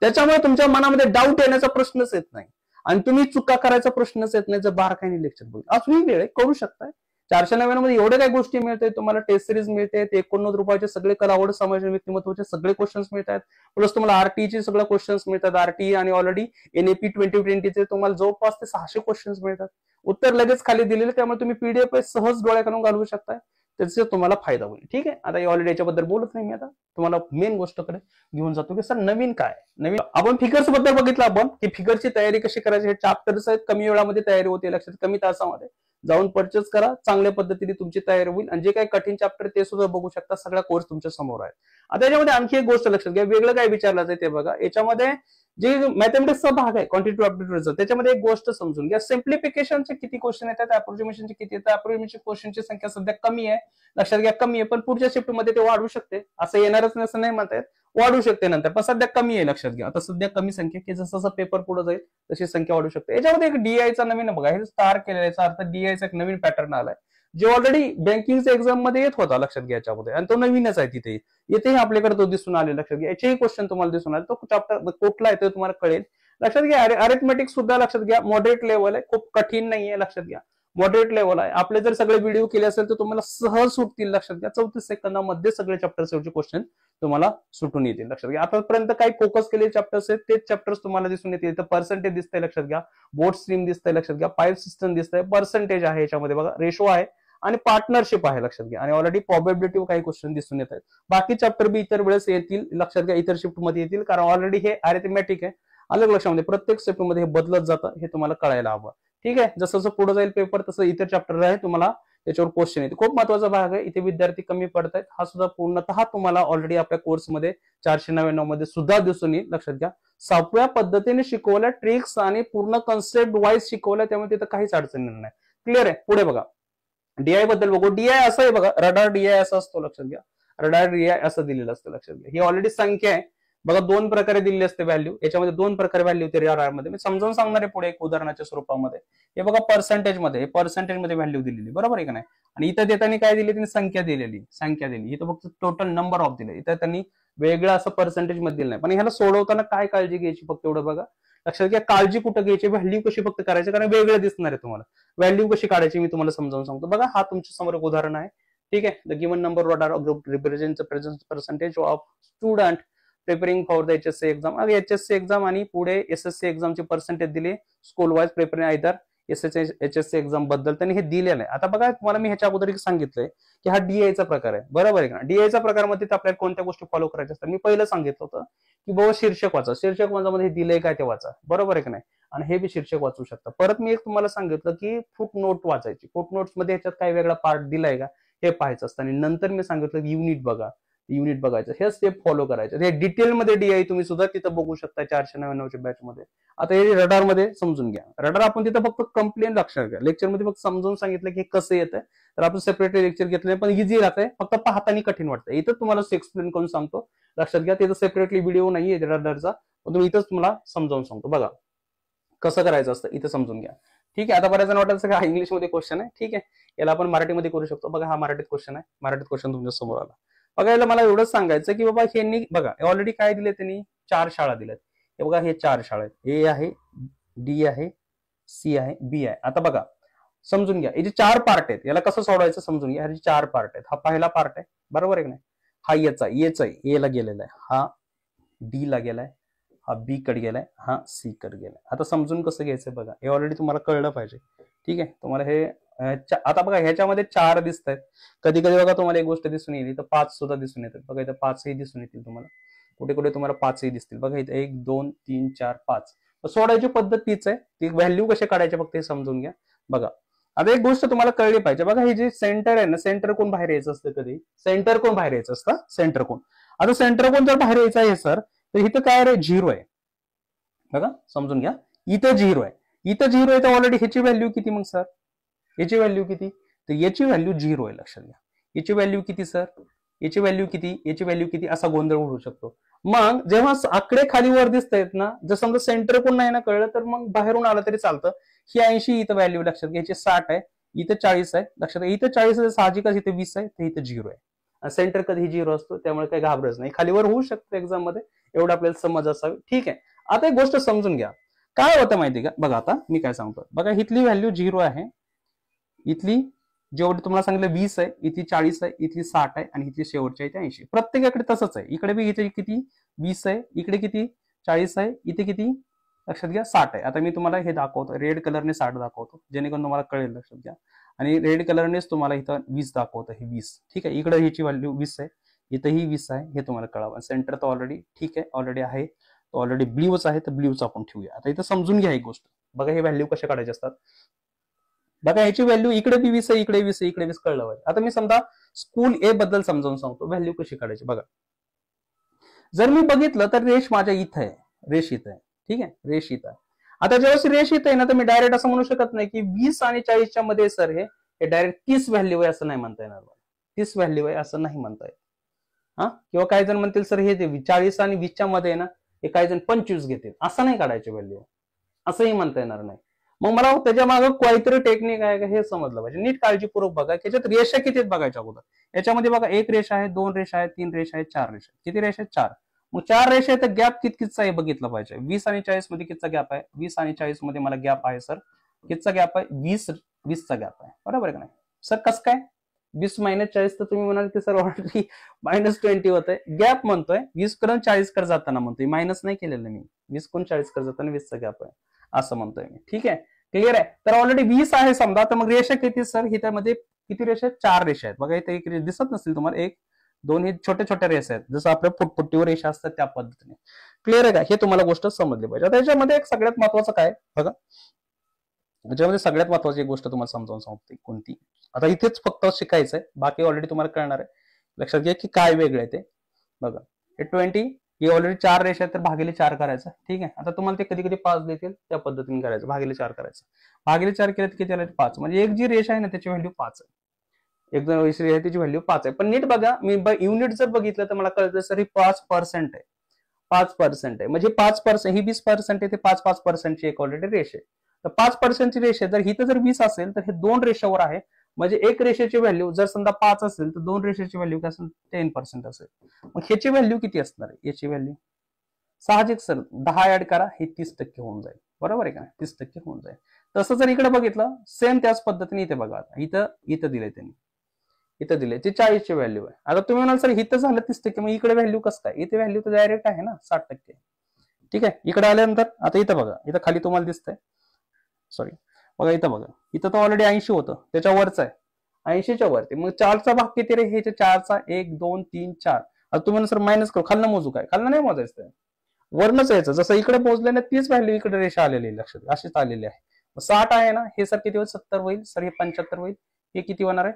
त्याच्यामुळे तुमच्या मनामध्ये डाऊट येण्याचा प्रश्नच येत नाही आणि तुम्ही चुका करायचा प्रश्नच येत नाही. जर बारकाईने लेक्चर बघितलं, अजूनही वेळ करू शकताय. 499 मध्ये एवढे काही गोष्टी मिळते तुम्हाला. टेस्ट सिरीज मिळते, 89 रुपयाचे सगळे कला, आवड, समाज, व्यक्तिमत्वाचे सगळे क्वेश्चन्स मिळतात. प्लस तुम्हाला आरटीईचे सगळे क्वेश्चन्स मिळतात. आरटीई आणि ऑलरेडी एनएपी 2020चे तुम्हाला जवळपास ते 600 क्वेश्चन्स मिळतात. उत्तर लगेच खाली दिलेले, त्यामुळे तुम्ही पीडीएफ सहज डोळ्या करून घालवू शकताय. त्याचा तुम्हाला फायदा होईल. ठीक आहे, आता ऑलरेडी याच्याबद्दल बोलत नाही मी. आता तुम्हाला मेन गोष्टकडे घेऊन जातो की सर नवीन काय. नवीन आपण फिगर्स बद्दल बघितलं आपण की फिगरची तयारी कशी करायची. हे चॅप्टर्स आहेत, कमी वेळामध्ये तयारी होते, लक्षात, कमी तासामध्ये जाऊन परचेस करा, चांगल्या पद्धतीने तुमची तयारी होईल. आणि जे काही कठीण चॅप्टर ते सुद्धा बघू शकता, सगळा कोर्स तुमच्या समोर आहे. आता याच्यामध्ये आणखी एक गोष्ट लक्षात घ्या, वेगळं काय विचारलं जाते ते बघा. याच्यामध्ये जे मॅथमॅटिक्सचा भाग आहे, क्वांटिटेटिव्ह ऍप्टिट्यूडचा, त्याच्यामध्ये एक गोष्ट समजून घ्या. सिम्प्लिफिकेशनचे किती क्वेश्चन येतात, अप्रोक्सिमेशनचे किती येतात. अप्रोक्सिमेशन क्वेश्चनची संख्या सध्या कमी आहे, लक्षात घ्या, कमी आहे. पण पुढच्या शिफ्टमध्ये ते वाढू शकते, असं येणारच नाही असं नाही म्हणतायत, वाढू शकते नंतर, पण सध्या कमी आहे, लक्षात घ्या. आता सध्या कमी संख्या, की जसं जसं पेपर पुढे जाईल तशी संख्या वाढू शकते. याच्यामध्ये एक डीआयचा नवीन बघा, हे स्टार केलेला, याचा अर्थ डीआयचा एक नवीन पॅटर्न आलाय, जे ऑलरेडी बँकिंगच्या एक्झाम मध्ये येत होता, लक्षात घ्या याच्यामध्ये. आणि तो नवीनच आहे, तिथे येथेही आपल्याकडे तो दिसून आले, लक्षात घ्या. याचेही क्वेश्चन तुम्हाला दिसून आले, तो चॅप्टर कुठला आहे ते तुम्हाला कळेल, लक्षात घ्या. अरिथमेटिक सुद्धा लक्षात घ्या, मॉडरेट लेवल आहे, खूप कठीण नाहीये, लक्षात घ्या, मॉडरेट लेवल आहे. आपले जर सगळे व्हिडिओ केले असेल तर तुम्हाला सहज सुटतील, लक्षात घ्या. 34 सेकंदामध्ये सगळे चॅप्टर्सचे क्वेश्चन तुम्हाला सुटून येतील, लक्षात घ्या. आतापर्यंत काही फोकस केलेले चॅप्टर्स आहेत तेच चॅप्टर्स तुम्हाला दिसून येतील. तर पर्सेंटेज दिसतंय, लक्षात घ्या, बोर्ड स्ट्रीम दिसतंय, लक्षात घ्या, पाईप सिस्टम दिसतंय, पर्सेंटेज आहे याच्यामध्ये बघा, रेशो आहे आणि पार्टनरशिप आहे, लक्षात घ्या. आणि ऑलरेडी प्रोबॅबिलिटी काही क्वेश्चन दिसून येत आहेत. बाकी चॅप्टर बी इतर वेळेस येतील, लक्षात घ्या, इतर शिफ्ट मध्ये येतील, कारण ऑलरेडी हे अरिथमेटिक आहे. अलग लक्षामध्ये प्रत्येक शिफ्टमध्ये हे बदलत जातं, हे तुम्हाला कळायला हवं. ठीक आहे, जसं जसं पुढे जाईल पेपर तसं इतर चॅप्टर आहे, तुम्हाला त्याच्यावर क्वेश्चन येते. खूप महत्वाचा भाग आहे, इथे विद्यार्थी कमी पडत आहेत, हा सुद्धा पूर्णतः तुम्हाला ऑलरेडी आपल्या कोर्समध्ये 499 मध्ये सुद्धा दिसून येईल, लक्षात घ्या. सोप्या पद्धतीने शिकवल्या, ट्रिक्स आणि पूर्ण कन्सेप्ट वाईज शिकवल्या, त्यामुळे तिथं काहीच अडचण नाही. क्लिअर आहे. पुढे बघा, डीआय बद्दल बघू. डीआय असं आहे बघा, रडार डीआय असा असतो, लक्षात घ्या, रडार डीआय असं दिलेलं असतं, लक्षात घ्या. ही ऑलरेडी संख्या आहे बघा, 2 प्रकारे दिलेली असते व्हॅल्यू, याच्यामध्ये 2 प्रकारे व्हॅल्यू होते रडार मध्ये. मी समजावून सांगणार आहे पुढे एक उदाहरणाच्या स्वरूपामध्ये. हे बघा पर्सेंटेज मध्ये व्हॅल्यू दिलेली, बरोबर आहे का नाही. आणि इथं देताना काय दिली, त्यांनी संख्या दिलेली, इथं फक्त टोटल नंबर ऑफ दिले, इथं त्यांनी वेगळं असं पर्सेंटेज मध्ये दिलं नाही. पण ह्याला सोडवताना काय काळजी घ्यायची फक्त एवढं बघा, लक्षात घ्या. काळजी कुठं घ्यायची, व्हॅल्यू कशी फक्त करायची, कारण वेगळं दिसणार आहे तुम्हाला. व्हॅल्यू कशी काढायची मी तुम्हाला समजावून सांगतो. बघा हा तुमच्या समोर एक उदाहरण आहे. ठीक आहे, the given number radar group represent the present percentage of student preparing for the HSC exam. HSC exam आणि पुढे एसएससी एक्झामचे पर्सेंटेज दिले, school wise preparing either SSHSC exam बद्दल त्यांनी हे दिलेलं आहे. आता बघा तुम्हाला मी ह्याच्या अगोदर सांगितलंय की हा DI चा प्रकार आहे, बरोबर आहे का? DI चा प्रकारमध्ये आपल्याला कोणत्या गोष्टी फॉलो करायच्या असतात. मी पहिलं सांगितलं होतं की बाबा शीर्षक वाचा, शीर्षक मध्ये दिलंय काय ते वाचा, बरोबर आहे का नाही? आणि हे बी शीर्षक वाचू शकता. परत मी एक तुम्हाला सांगितलं की फुट नोट वाचायची. फुट नोट्स मध्ये ह्याच्यात काय वेगळा पार्ट दिलाय का हे पाहायचं असतं. आणि नंतर मी सांगितलं युनिट बघा, युनिट बघायचं, हे स्टेप फॉलो करायचे. हे डिटेलमध्ये DI तुम्ही सुद्धा तिथं बघू शकता 499 बॅच मध्ये. आता हे रडार मध्ये समजून घ्या. रडार आपण तिथं फक्त कंप्लेन लक्षात घ्या. लेक्चर मध्ये फक्त समजून सांगितलं की कसं येतं, तर आपण सेपरेटली लेक्चर घेतलं पण इझी राहतंय, फक्त पाहताना कठीण वाटतं. इथं तुम्हाला एक्सप्लेन करून सांगतो, लक्षात घ्या. तिथं सेपरेटली व्हिडिओ नाहीये रडारचा, पण तुम्ही इथंच तुम्हाला समजावून सांगतो. बघा कसं करायचं असतं इथं समजून घ्या. ठीक आहे. आता बऱ्याच जण वाटायचं की हा इंग्लिशमध्ये क्वेश्चन आहे, ठीक आहे, याला आपण मराठीमध्ये करू शकतो. बघा हा मराठीत क्वेश्चन आहे, मराठीत क्वेश्चन तुमच्या समोर आला. बघा याला मला एवढंच सांगायचं की बाबा हे बघा ऑलरेडी काय दिले त्यांनी, 4 शाळा दिल्यात. हे बघा हे 4 शाळा आहेत, A आहे, D आहे, C आहे, B आहे. आता बघा समजून घ्या, हे जे 4 पार्ट आहेत याला कसं सोडवायचं समजून घ्या. हे 4 पार्ट आहेत. हा पहिला पार्ट आहे, बरोबर आहे की नाही? हा याचा A ला गेलेला आहे, हा D ला गेलाय, हा B कडे गेलाय, हा C कडे गेलाय. आता समजून कसं घ्यायचंय बघा, हे ऑलरेडी तुम्हाला कळलं पाहिजे. ठीक आहे, तुम्हाला हे आता बघा ह्याच्यामध्ये 4 दिसत आहेत. कधी कधी बघा तुम्हाला एक गोष्ट दिसून येईल, इथं 5 सुद्धा दिसून येतात. बघा इथं 5ही दिसून येतील तुम्हाला, कुठे कुठे तुम्हाला 5ही दिसतील. बघा इथं 1 2 3 4 5. सोडायची पद्धत तीच आहे, ती व्हॅल्यू कसे काढायचे फक्त हे समजून घ्या. बघा आता एक गोष्ट तुम्हाला कळली पाहिजे. बघा हे जे सेंटर आहे ना, सेंटर कोण बाहेर यायचं असतं, कधी सेंटर कोण बाहेर यायचं असतं, सेंटर कोण. आता सेंटर कोण जर बाहेर यायचं आहे सर, तर इथं काय रे 0 आहे. बघा समजून घ्या, इथं 0 आहे, इथं 0 आहे. तर ऑलरेडी ह्याची व्हॅल्यू किती मग सर, याची व्हॅल्यू किती, तर याची व्हॅल्यू 0 आहे. लक्षात घ्या, याची व्हॅल्यू किती सर, याची व्हॅल्यू किती, याची व्हॅल्यू किती, असा गोंधळ होऊ शकतो. मग जेव्हा आकडे खाली वर दिसत आहेत ना, जर समजा सेंटर कोण नाही ना कळलं, तर मग बाहेरून आलं तरी चालतं. ही 80 इथं व्हॅल्यू लक्षात घ्या, याची 60 आहे, इथं 40 आहे. लक्षात घ्या, इथं 40 आहे साहजिकच, इथे 20 आहे, तर इथं 0 आहे. सेंटर कधी 0 असतो, त्यामुळे काही घाबरायचं नाही. खालीवर होऊ शकतं एक्झाम मध्ये, एवढं आपल्याला समज असावी. ठीक आहे. आता एक गोष्ट समजून घ्या, काय होतं माहिती का? बघा आता मी काय सांगतो, बघा इथली व्हॅल्यू 0 आहे, इथली जेवढी तुम्हाला सांगितलं 20 आहे, इथली 40 आहे, इथली 60 आहे, आणि इथली शेवटची आहे 80. प्रत्येकाकडे तसंच आहे. इकडे बी इथे किती 20 आहे, इकडे किती 40 आहे, इथे किती लक्षात घ्या 60 आहे. आता मी तुम्हाला हे दाखवतो, रेड कलरने 60 दाखवतो, जेणेकरून तुम्हाला कळेल. लक्षात घ्या, आणि रेड कलरनेच तुम्हाला इथं 20 दाखवतं, हे 20. ठीक आहे, इकडे ह्याची व्हॅल्यू 20 आहे, इथंही 20 आहे, हे तुम्हाला कळावं. सेंटर तर ऑलरेडी ठीक आहे, ऑलरेडी आहे, ऑलरेडी ब्ल्यूच आहे, तर ब्ल्यूच आपण ठेवूया. आता इथं समजून घ्या एक गोष्ट, बघा हे व्हॅल्यू कशा काढायचे असतात. बघा याची व्हॅल्यू इकडे बी 20 आहे, इकडे 20 आहे, इकडे 20 कळलं पाहिजे. आता मी समजा स्कूल A बद्दल समजावून सांगतो, व्हॅल्यू कशी काढायची. बघा जर मी बघितलं तर रेष माझ्या इथं आहे, रेष इथं आहे, ठीक आहे, रेष इथं आहे. आता जेव्हा रेष इथं आहे ना, तर मी डायरेक्ट असं म्हणू शकत नाही की 20 आणि 40च्या मध्ये सर हे डायरेक्ट 30 व्हॅल्यू आहे असं नाही म्हणता येणार. 30 व्हॅल्यू आहे असं नाही म्हणता येत. हा, किंवा काही जण म्हणतील सर हे 40 आणि 20च्या मध्ये आहे ना, हे काही जण 25 घेतील, असं नाही काढायचे व्हॅल्यू, असंही म्हणता येणार नाही. मग मला त्याच्या मागे काहीतरी टेक्निक आहे का हे समजलं पाहिजे. नीट काळजीपूर्वक बघा, त्याच्यात रेषा किती आहेत बघायच्या अगोदर. याच्यामध्ये बघा 1 रेषा आहे, 2 रेषा आहे, 3 रेषा आहे, 4 रेषा. किती रेषा आहेत, 4. मग 4 रेषा आहे, तर गॅप कितकीचा आहे बघितलं पाहिजे. 20 आणि 40 मध्ये कितीचा गॅप आहे, 20 आणि 40 मध्ये मला गॅप आहे सर, कितीचा गॅप आहे, 20चा गॅप आहे, बरोबर आहे का नाही सर? कसं काय 20 मायनस 40, तर तुम्ही म्हणाल की सर ऑलरेडी -20 होत आहे. गॅप म्हणतोय 20 कडून 40 कडे जाताना म्हणतोय, मायनस नाही केलेलं मी. 20 कडून 40 कडे जाताना 20चा गॅप आहे असं म्हणतोय मी. ठीक आहे, क्लिअर आहे. तर ऑलरेडी 20 आहे समजा, तर मग रेषा किती सर, ही त्यामध्ये किती रेषा आहेत, 4 रेषा आहेत. बघा इथे एक दिसत नसतील तुम्हाला, 1 2 हे छोट्या छोट्या रेषा आहेत, जसं आपल्या फुटफुटीवर रेषा असतात त्या पद्धतीने. क्लिअर आहे का? हे तुम्हाला गोष्ट समजली पाहिजे. आता याच्यामध्ये एक सगळ्यात महत्वाचं काय बघा, याच्यामध्ये सगळ्यात महत्वाची एक गोष्ट तुम्हाला समजावून सांगते कोणती. आता इथेच फक्त शिकायचंय, बाकी ऑलरेडी तुम्हाला कळणार आहे. लक्षात घ्या की काय वेगळं आहे ते. बघा हे 20, हे ऑलरेडी 4 रेषा आहेत, तर भागिले 4 करायचं. ठीक आहे, आता तुम्हाला ते कधी कधी 5 देतील, त्या पद्धतीने करायचं, भागिले 4 करायचं. भागिले 4 केलं तर किती आलं, 5. म्हणजे एक जी रेषा आहे ना त्याची व्हॅल्यू 5 आहे, एक जण रेषा आहे त्याची व्हॅल्यू 5 आहे. पण नीट बघा, मी युनिट जर बघितलं तर मला कळतं सर ही 5% आहे, 5% आहे. म्हणजे 5%, ही 20% आहे, ते 5% एक ऑलरेडी रेषा आहे. तर 5%ची रेषा जर ही जर 20 असेल, तर हे 2 रेषावर आहे. म्हणजे एक रेषेची व्हॅल्यू जर समजा 5 असेल, तर 2 रेषेची व्हॅल्यू काय असेल, 10% असेल. मग ह्याची व्हॅल्यू किती असणार आहे, याची व्हॅल्यू साहजिक सर 10 ऍड करा, हे 30% होऊन जाईल, बरोबर आहे का? 30% होऊन जाईल. तसं जर इकडे बघितलं सेम त्याच पद्धतीने इथे बघा, इथं दिलंय त्यांनी, इथं दिले ते 40 ची व्हॅल्यू आहे. आता तुम्ही म्हणाल सर इथं झालं 30%, मग इकडे व्हॅल्यू कसं काय, इथे व्हॅल्यू तर डायरेक्ट आहे ना 60%. ठीक आहे, इकडे आल्यानंतर आता इथं बघा, इथं खाली तुम्हाला दिसतंय, सॉरी बघा इथं तर ऑलरेडी 80 होतं, त्याच्या वरच आहे, 80च्या वरती. मग 4चा भाग किती रे, हे 4चा 1 2 3 4. आता तुम्ही सर मायनस करू, खालनं मोजू काय, खालनं नाही मोजायचं, वरनच यायचं. जसं इकडे पोहोचले ना तीच व्हॅल्यू इकडे रेषा आलेली आहे, लक्षात अशीच आलेली आहे. 60 आहे ना, हे सर किती होईल, 70 होईल सर, हे 75 होईल, हे किती होणार आहे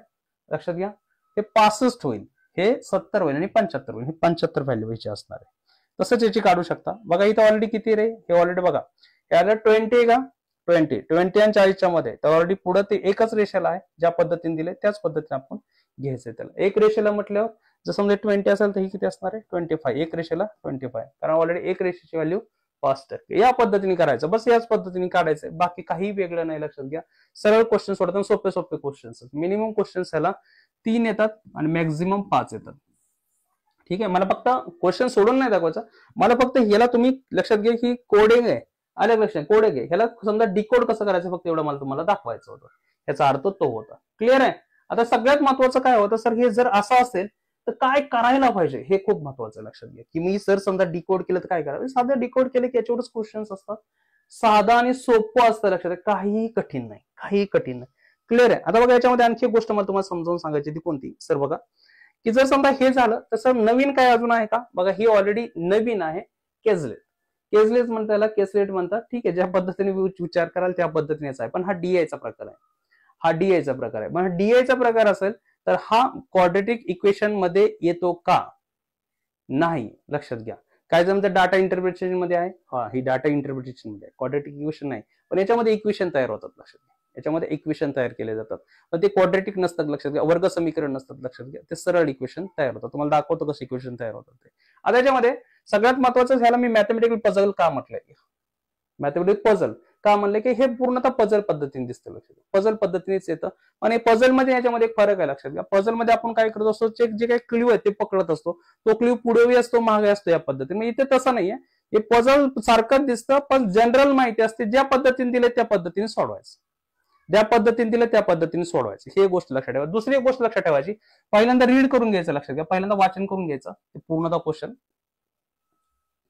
लक्षात घ्या, हे 65 होईल, हे 70 होईल आणि 75 होईल, हे 75 व्हॅल्यू व्हायची असणार आहे. तसंच याची काढू शकता. बघा इथं ऑलरेडी किती रे, हे ऑलरेडी बघा याला 20 आहे का, 20 आणि 40च्या मध्ये, तर ऑलरेडी पुढे ते एकच रेषेला आहे, ज्या पद्धतीने दिले त्याच पद्धतीने आपण घ्यायचंय त्याला. एक रेषेला म्हटल्यावर जर समजा 20 असेल तर ही किती असणार आहे 25, एक रेषेला 25, कारण ऑलरेडी एक रेषेची व्हॅल्यू 5%. या पद्धतीने करायचं, बस याच पद्धतीने काढायचं, बाकी काही वेगळं नाही. लक्षात घ्या, सरळ क्वेश्चन सोडतात, सोपे सोपे क्वेश्चन्स. मिनिमम क्वेश्चन्स ह्याला 3 येतात आणि मॅक्झिमम 5 येतात. ठीक आहे, मला फक्त क्वेश्चन सोडून नाही दाखवायचं, मला फक्त ह्याला तुम्ही लक्षात घ्या की कोडिंग आहे, आलं लक्षात, कोडिंग आहे, ह्याला समजा डिकोड कसं करायचं फक्त एवढं मला तुम्हाला दाखवायचं होतं, ह्याचा अर्थ तो होता. क्लिअर आहे. आता सगळ्यात महत्वाचं काय होतं सर, हे जर असं असेल तर काय करायला पाहिजे, हे खूप महत्वाचं लक्षात घ्या. की मी सर समजा डिकोड केलं तर काय करावं, साधं डिकोड केलं की याच्यावरच क्वेश्चन्स असतात, साधा आणि सोपं असतं, लक्षात घ्या, काही कठीण नाही, काही कठीण नाही. क्लिअर आहे. आता बघा याच्यामध्ये आणखी एक गोष्ट मला तुम्हाला समजावून सांगायची, ती कोणती सर, बघा की जर समजा हे झालं तर नवीन काय अजून आहे का, बघा ही ऑलरेडी नवीन आहे, केजलेट. केजलेट म्हणता याला, केसलेट म्हणतात. ठीक आहे, ज्या पद्धतीने विचार कराल त्या पद्धतीनेच आहे, पण हा डीआयचा प्रकार आहे, हा डीआयचा प्रकार आहे. मग डीआयचा प्रकार असेल तर हा क्वाड्रेटिक इक्वेशन मध्ये येतो का, नाही, लक्षात घ्या. काय जमतं डाटा इंटरप्रिटेशन मध्ये आहे, हा ही डाटा इंटरप्रिटेशन मध्ये आहे, क्वाड्रेटिक इक्वेशन नाही, पण याच्यामध्ये इक्वेशन तयार होतात, लक्षात घ्या, याच्यामध्ये इक्वेशन तयार केले जातात, पण ते क्वाड्रेटिक नसतात, लक्षात घ्या, वर्ग समीकरण नसतात, लक्षात घ्या, ते सरळ इक्वेशन तयार होतात. तुम्हाला दाखवतो कसं इक्वेशन तयार होतात ते. आता याच्यामध्ये सगळ्यात महत्वाचं ह्याला मी मॅथमॅटिकल पझल का म्हटलंय, मॅथमॅटिकल पझल का म्हणलं की हे पूर्णतः पझल पद्धतीने दिसतं, लक्षात घ्या, पझल पद्धतीनेच येतं. आणि पझल मध्ये याच्यामध्ये एक फरक आहे, लक्षात घ्या. पझल मध्ये आपण काय करत असतो, जे काही क्ल्यू आहे ते पकडत असतो, तो क्ल्यू पुढेही असतो मागे असतो, या पद्धतीने. इथे तसं नाहीये, हे पझल सारखं दिसतं, पण जनरल माहिती असते, ज्या पद्धतीने दिले त्या पद्धतीने सोडवायचं, ज्या पद्धतीने दिलं त्या पद्धतीने सोडवायचं, हे गोष्ट लक्षात ठेवा. दुसरी एक गोष्ट लक्षात ठेवायची, पहिल्यांदा रीड करून घ्यायचं, लक्षात घ्या, पहिल्यांदा वाचन करून घ्यायचं पूर्णतः क्वेश्चन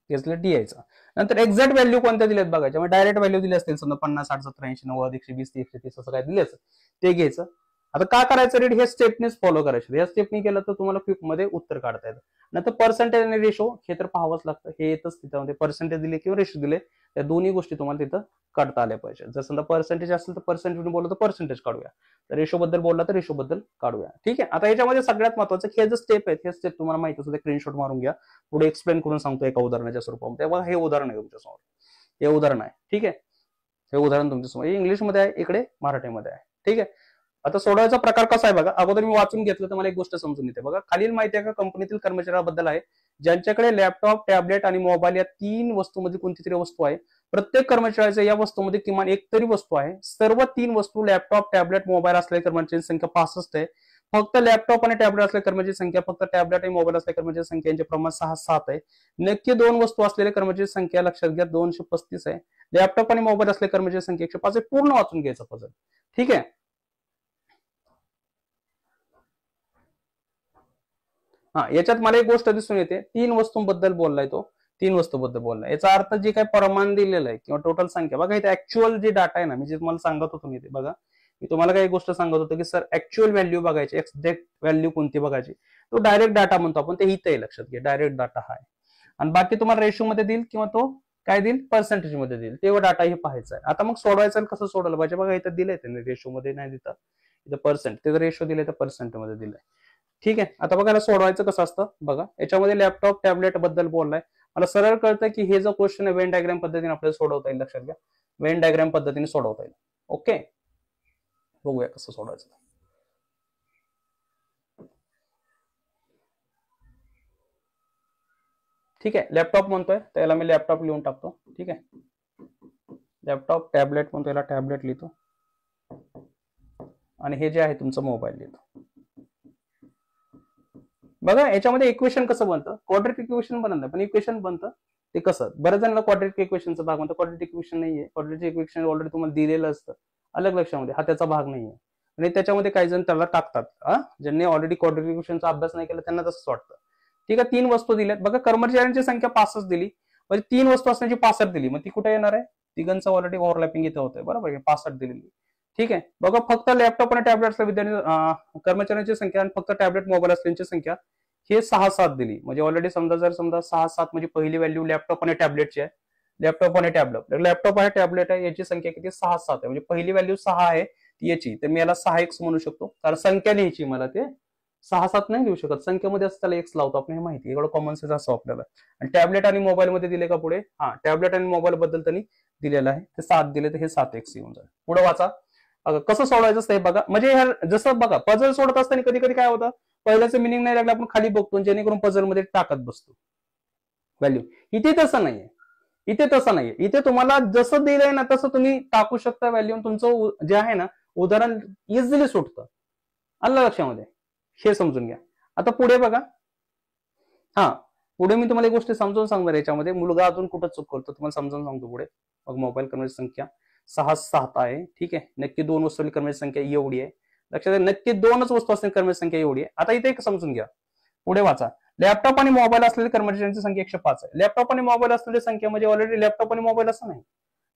यायचा. नंतर एक्झॅक्ट व्हॅल्यू कोणत्या दिल्यात बघायच्या, मग डायरेक्ट व्हॅल्यू दिली असतील समजा 50 60 70 80 90 120 130 असं काय दिले असं ते घ्यायचं. आता का करायचं रीड, हे स्टेपनेच फॉलो करायचं, या स्टेपनी केलं तर तुम्हाला क्विक मध्ये उत्तर काढता येतं. नंतर पर्सेंटेज आणि रेशो हे तर पाहावंच लागतं, हे येतच तिथं, पर्सेंटेज दिले किंवा रेशो दिले, त्या दोन्ही गोष्टी तुम्हाला तिथं काढता आल्या पाहिजे. जर समजा पर्सेंटेज असेल तर पर्सेंटेज बोललं तर पर्सेंटेज काढूया, तर रेशो बद्दल बोलला तर रेशो बद्दल काढूया. ठीक आहे. आता याच्यामध्ये सगळ्यात महत्वाचं हे जे स्टेप आहेत, हे स्टेप तुम्हाला माहिती असेल स्क्रीनशॉट मारून घ्या, पुढे एक्सप्लेन करून सांगतो एका उदाहरणाच्या स्वरूपामध्ये. बघा हे उदाहरण आहे तुमच्यासमोर, हे उदाहरण आहे. ठीक आहे, हे उदाहरण तुमच्यासमोर इंग्लिशमध्ये आहे, इकडे मराठीमध्ये आहे. ठीक आहे. आता सोडवायचा प्रकार कसा आहे बघा, अगोदर मी वाचून घेतलं तर मला एक गोष्ट समजून येते. बघा खालील माहिती आहे का कंपनीतील कर्मचाऱ्याबद्दल आहे, ज्यांच्याकडे लॅपटॉप टॅबलेट आणि मोबाईल या 3 वस्तूंमध्ये कोणती तरी वस्तू आहे. प्रत्येक कर्मचाऱ्याच्या या वस्तूमध्ये किमान एक तरी वस्तू आहे. सर्व 3 वस्तू लॅपटॉप टॅबलेट मोबाईल असलेल्या कर्मचाऱ्यांची संख्या 65 आहे. फक्त लॅपटॉप आणि टॅबलेट असलेल्या कर्मचाऱ्यांची संख्या, फक्त टॅबलेट आणि मोबाईल असलेल्या कर्मचाऱ्यांची संख्या यांचे प्रमाण 6-7 आहे. नक्की 2 वस्तू असलेल्या कर्मचाऱ्यांची संख्या लक्षात घ्या 235 आहे. लॅपटॉप आणि मोबाईल असलेल्या कर्मचाऱ्यांची संख्या 105 आहे. पूर्ण वाचून घ्यायचं पझल. ठीक आहे. हा, याच्यात मला एक गोष्ट दिसून येते, 3 वस्तूंबद्दल बोललाय तो, 3 वस्तूबद्दल बोललाय. याचा अर्थ जे काही प्रमाण दिलेलं आहे किंवा टोटल संख्या, बघा इथे ऍक्च्युअल जे डाटा आहे ना, मी जे तुम्हाला सांगत होतो मी ते बघा, मी तुम्हाला काही गोष्ट सांगत होतो की सर ऍक्च्युअल व्हॅल्यू बघायची, एक्झॅक्ट व्हॅल्यू कोणती बघायची, तो डायरेक्ट डाटा म्हणतो आपण, ते इथे लक्षात घ्या, डायरेक्ट डाटा आहे. आणि बाकी तुम्हाला रेशो मध्ये देईल किंवा तो काय देईल पर्सेंटेज मध्ये देईल, तेव्हा डाटा हे पाहायचा आहे. आता मग सोडवायचं कसं सोडवलं पाहिजे, बघा इथं दिलंय त्यांनी, रेशो मध्ये नाही देतात, इथं पर्सेंट, त्याचं रेशो दिलंय तर पर्सेंट मध्ये दिलंय. ठीक आहे. आता बघा सोडवायचं कसं असतं बघा, याच्यामध्ये लॅपटॉप टॅबलेट बद्दल बोललाय, मला सरळ कळतं की हे जो क्वेश्चन आहे वेन डायग्राम पद्धतीने आपल्याला सोडवता येईल. लक्षात घ्या, वेन डायग्राम पद्धतीने सोडवता येईल. ओके, बघूया कसं सोडवायचं. ठीक आहे, लॅपटॉप म्हणतोय त्याला मी लॅपटॉप लिहून टाकतो. ठीक आहे, लॅपटॉप, टॅबलेट म्हणतो याला टॅबलेट लिहितो, आणि हे जे आहे तुमचं मोबाईल लिहितो. बघा याच्यामध्ये इक्वेशन कसं बनतं, क्वाड्रेटिक इक्वेशन बनत नाही पण इक्वेशन बनतं. ते कसं, बऱ्याच जणांना क्वाड्रेटिक इक्वेशनचा भाग म्हणतो, क्वाड्रेटिक इक्वेशन नाहीये, क्वाड्रेटिक इक्वेशन ऑलरेडी तुम्हाला दिलेलं असतं अलग लक्षामध्ये, हा त्याचा भाग नाहीये. आणि त्याच्यामध्ये काही जण त्याला टाकतात, ज्यांनी ऑलरेडी क्वाड्रेटिक इक्वेशनचा अभ्यास नाही केला त्यांना तसंच वाटतं. ठीक आहे, 3 वस्तू दिल्यात बघा, कर्मचाऱ्यांची संख्या 65 दिली, म्हणजे 3 वस्तू असण्याची 65 दिली, मग ती कुठे येणार आहे, तिघांचं ऑलरेडी ओव्हरलॅपिंग इथं होतंय, बरोबर आहे, 65 दिलेली. ठीक आहे, बघा फक्त लॅपटॉप आणि टॅबलेट असलेल्या विद्यार्थी कर्मचाऱ्यांची संख्या आणि फक्त टॅबलेट मोबाईल असल्याची संख्या हे 6-7 दिली. म्हणजे ऑलरेडी समजा 6-7 म्हणजे पहिली व्हॅल्यू लॅपटॉप आणि टॅबलेटची आहे. लॅपटॉप आणि टॅबलेट आहे याची संख्या किती 6-7 आहे. म्हणजे पहिली व्हॅल्यू 6 आहे ती याची, तर मी याला 6x म्हणू शकतो, कारण संख्या लिहायची मला ते 6-7 नाही देऊ शकत, संख्येमध्ये असं त्याला x लावतो, आपण हे माहिती, एवढं कॉमन सेन्स असं आपल्याला. आणि टॅबलेट आणि मोबाईल मध्ये दिले का पुढे, हा टॅबलेट आणि मोबाईल बद्दल त्यांनी दिलेलं आहे, ते 7 दिले, तर हे 7x येऊन जाईल. पुढे वाचा कसं सोडवायचं असतं हे बघा. म्हणजे जसं बघा पझल सोडत असताना कधी कधी काय होतं, पहिल्याचं मिनिंग नाही लागलं आपण खाली बघतो, जेणेकरून पझल मध्ये टाकत बसतो व्हॅल्यू. इथे तसं नाहीये, इथे तुम्हाला जसं दिलंय ना तसं तुम्ही टाकू शकता व्हॅल्यू, तुमचं जे आहे ना उदाहरण इझिली सुटतं. आलं लक्षामध्ये, हे समजून घ्या. आता पुढे बघा, हा पुढे मी तुम्हाला एक गोष्ट समजून सांगणार याच्यामध्ये, मुलगा अजून कुठं चूक करतो तुम्हाला समजून सांगतो पुढे. मग मोबाईल कर्मचारी संख्या 6-7 आहे, ठीक आहे, नक्की 2 वस्तू कर्मचारी संख्या एवढी आहे, लक्षात आहे, नक्की 2च वस्तू असलेली कर्मचारी संख्या एवढी आहे. आता इथे एक समजून घ्या, पुढे वाचा. लॅपटॉप आणि मोबाईल असलेल्या कर्मचाऱ्यांची संख्या 105 आहे. लॅपटॉप आणि मोबाईल असलेली संख्या म्हणजे ऑलरेडी लॅपटॉप आणि मोबाईल असं नाही,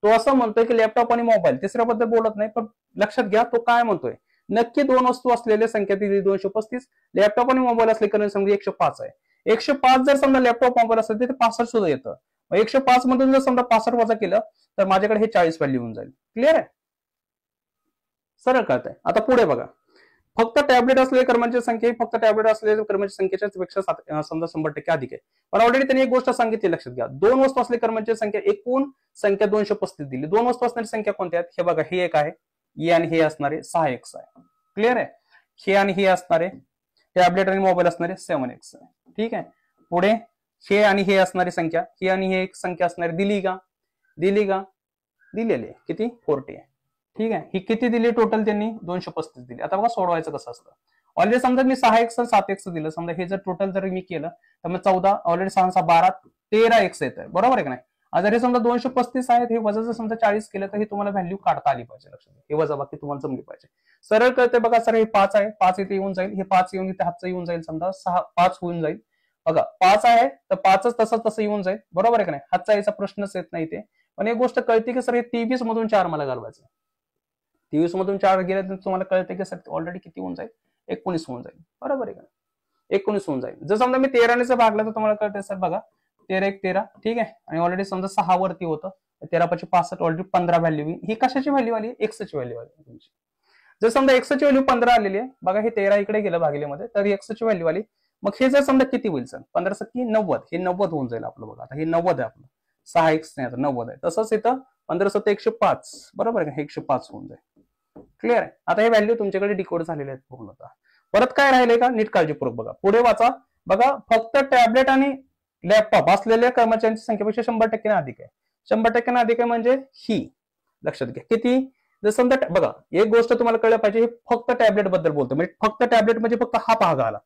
तो असं म्हणतोय की लॅपटॉप आणि मोबाईल, तिसऱ्याबद्दल बोलत नाही, पण लक्षात घ्या तो काय म्हणतोय, नक्की 2 वस्तू असलेल्या संख्या ती 235, लॅपटॉप आणि मोबाईल असलेली कर्मचारी संख्या 105 आहे. 105 जर समजा लॅपटॉप मोबाईल असेल तर 65 सुद्धा येतं. 105 मधून जर समजा 65 वजा केलं तर माझ्याकडे हे 40 व्हॅल्यू होऊन जाईल. क्लिअर आहे, सरळ कळत आहे. आता पुढे बघा, फक्त टॅबलेट असलेल्या कर्मचाऱ्यांची संख्या फक्त टॅबलेट असलेल्या कर्मचारी संख्येच्या पेक्षा समजा 100% अधिक आहे. पण ऑलरेडी त्यांनी एक गोष्ट सांगितली, लक्षात घ्या, 2 वस्तू असलेल्या कर्मचाऱ्यांची संख्या एकूण संख्या 235 दिली. 2 वस्तू असणारी संख्या कोणत्या आहेत हे बघा, हे एक आहे, हे आणि हे असणारे 6x आहे. क्लिअर आहे, हे आणि हे असणारे टॅबलेट आणि मोबाईल असणारे 7x आहे. ठीक आहे, पुढे हे आणि हे असणारी संख्या, ही आणि हे एक संख्या असणारी दिली का, दिलेली आहे, किती 40 आहे. ठीक आहे, ही किती दिली टोटल त्यांनी 235 दिली. आता बघा सोडवायचं कसं असतं. ऑलरेडी समजा मी 6x 7x दिलं, समजा हे जर टोटल जर मी केलं तर मग 14 ऑलरेडी 6 12 13x येत आहे, बरोबर आहे का नाही. जर हे समजा 235 आहेत, हे वजा जर समजा 40 केलं तर हे तुम्हाला व्हॅल्यू काढता आली पाहिजे, लक्षात, हे वजा बाकी तुम्हाला जमली पाहिजे. सरळ करते बघा सर, हे 5 आहे, 5 इथे येऊन जाईल, हे 5 येऊन इथे हातचं येऊन जाईल, समजा 5 होऊन जाईल. बघा 5 आहे तर 5च तसं येऊन जाईल, बरोबर आहे का नाही, हातचा याचा प्रश्नच येत नाही ते. पण एक गोष्ट कळते की सर हे 23 मधून 4 मला घालवायचं, 23 मधून 4 गेले तर तुम्हाला कळते की सर ऑलरेडी किती होऊन जाईल, 19 होऊन जाईल, बरोबर आहे का, 19 होऊन जाईल. जर समजा मी 13ने भागला तर तुम्हाला कळते सर बघा 13 ठीक आहे, आणि ऑलरेडी समजा 6 वरती होतं, 13×5 65, ऑलरेडी 15 व्हॅल्यू. ही कशाची व्हॅल्यू आली, एक्सची व्हॅल्यू आली तुमची. जर समजा एक्सची व्हॅल्यू 15 आलेली आहे, बघा हे 13 इकडे गेलं भागिलेमध्ये, तर एक्सची व्हॅल्यू आली. मग हे जर समजा किती होईल सर, 15×7 90, हे 90 होऊन जाईल आपलं. बघा आता हे 90 आहे आपलं, 6x नाही आता 90 आहे. तसंच इथं 15×7 105, बरोबर आहे का, 105 होऊन जाईल. क्लिअर आहे. आता हे व्हॅल्यू तुमच्याकडे डिकोड झालेले आहेत पूर्णतः. परत काय राहिले का, नीट काळजीपूर्वक बघा, पुढे वाचा. बघा फक्त टॅबलेट आणि लॅपटॉप असलेल्या कर्मचाऱ्यांची संख्येपेक्षा 100% अधिक आहे. 100% अधिक आहे म्हणजे ही, लक्षात घ्या किती. जर समजा बघा एक गोष्ट तुम्हाला कळलं पाहिजे, हे फक्त टॅबलेट बद्दल बोलतो, म्हणजे फक्त टॅबलेट म्हणजे फक्त हा भाग आला,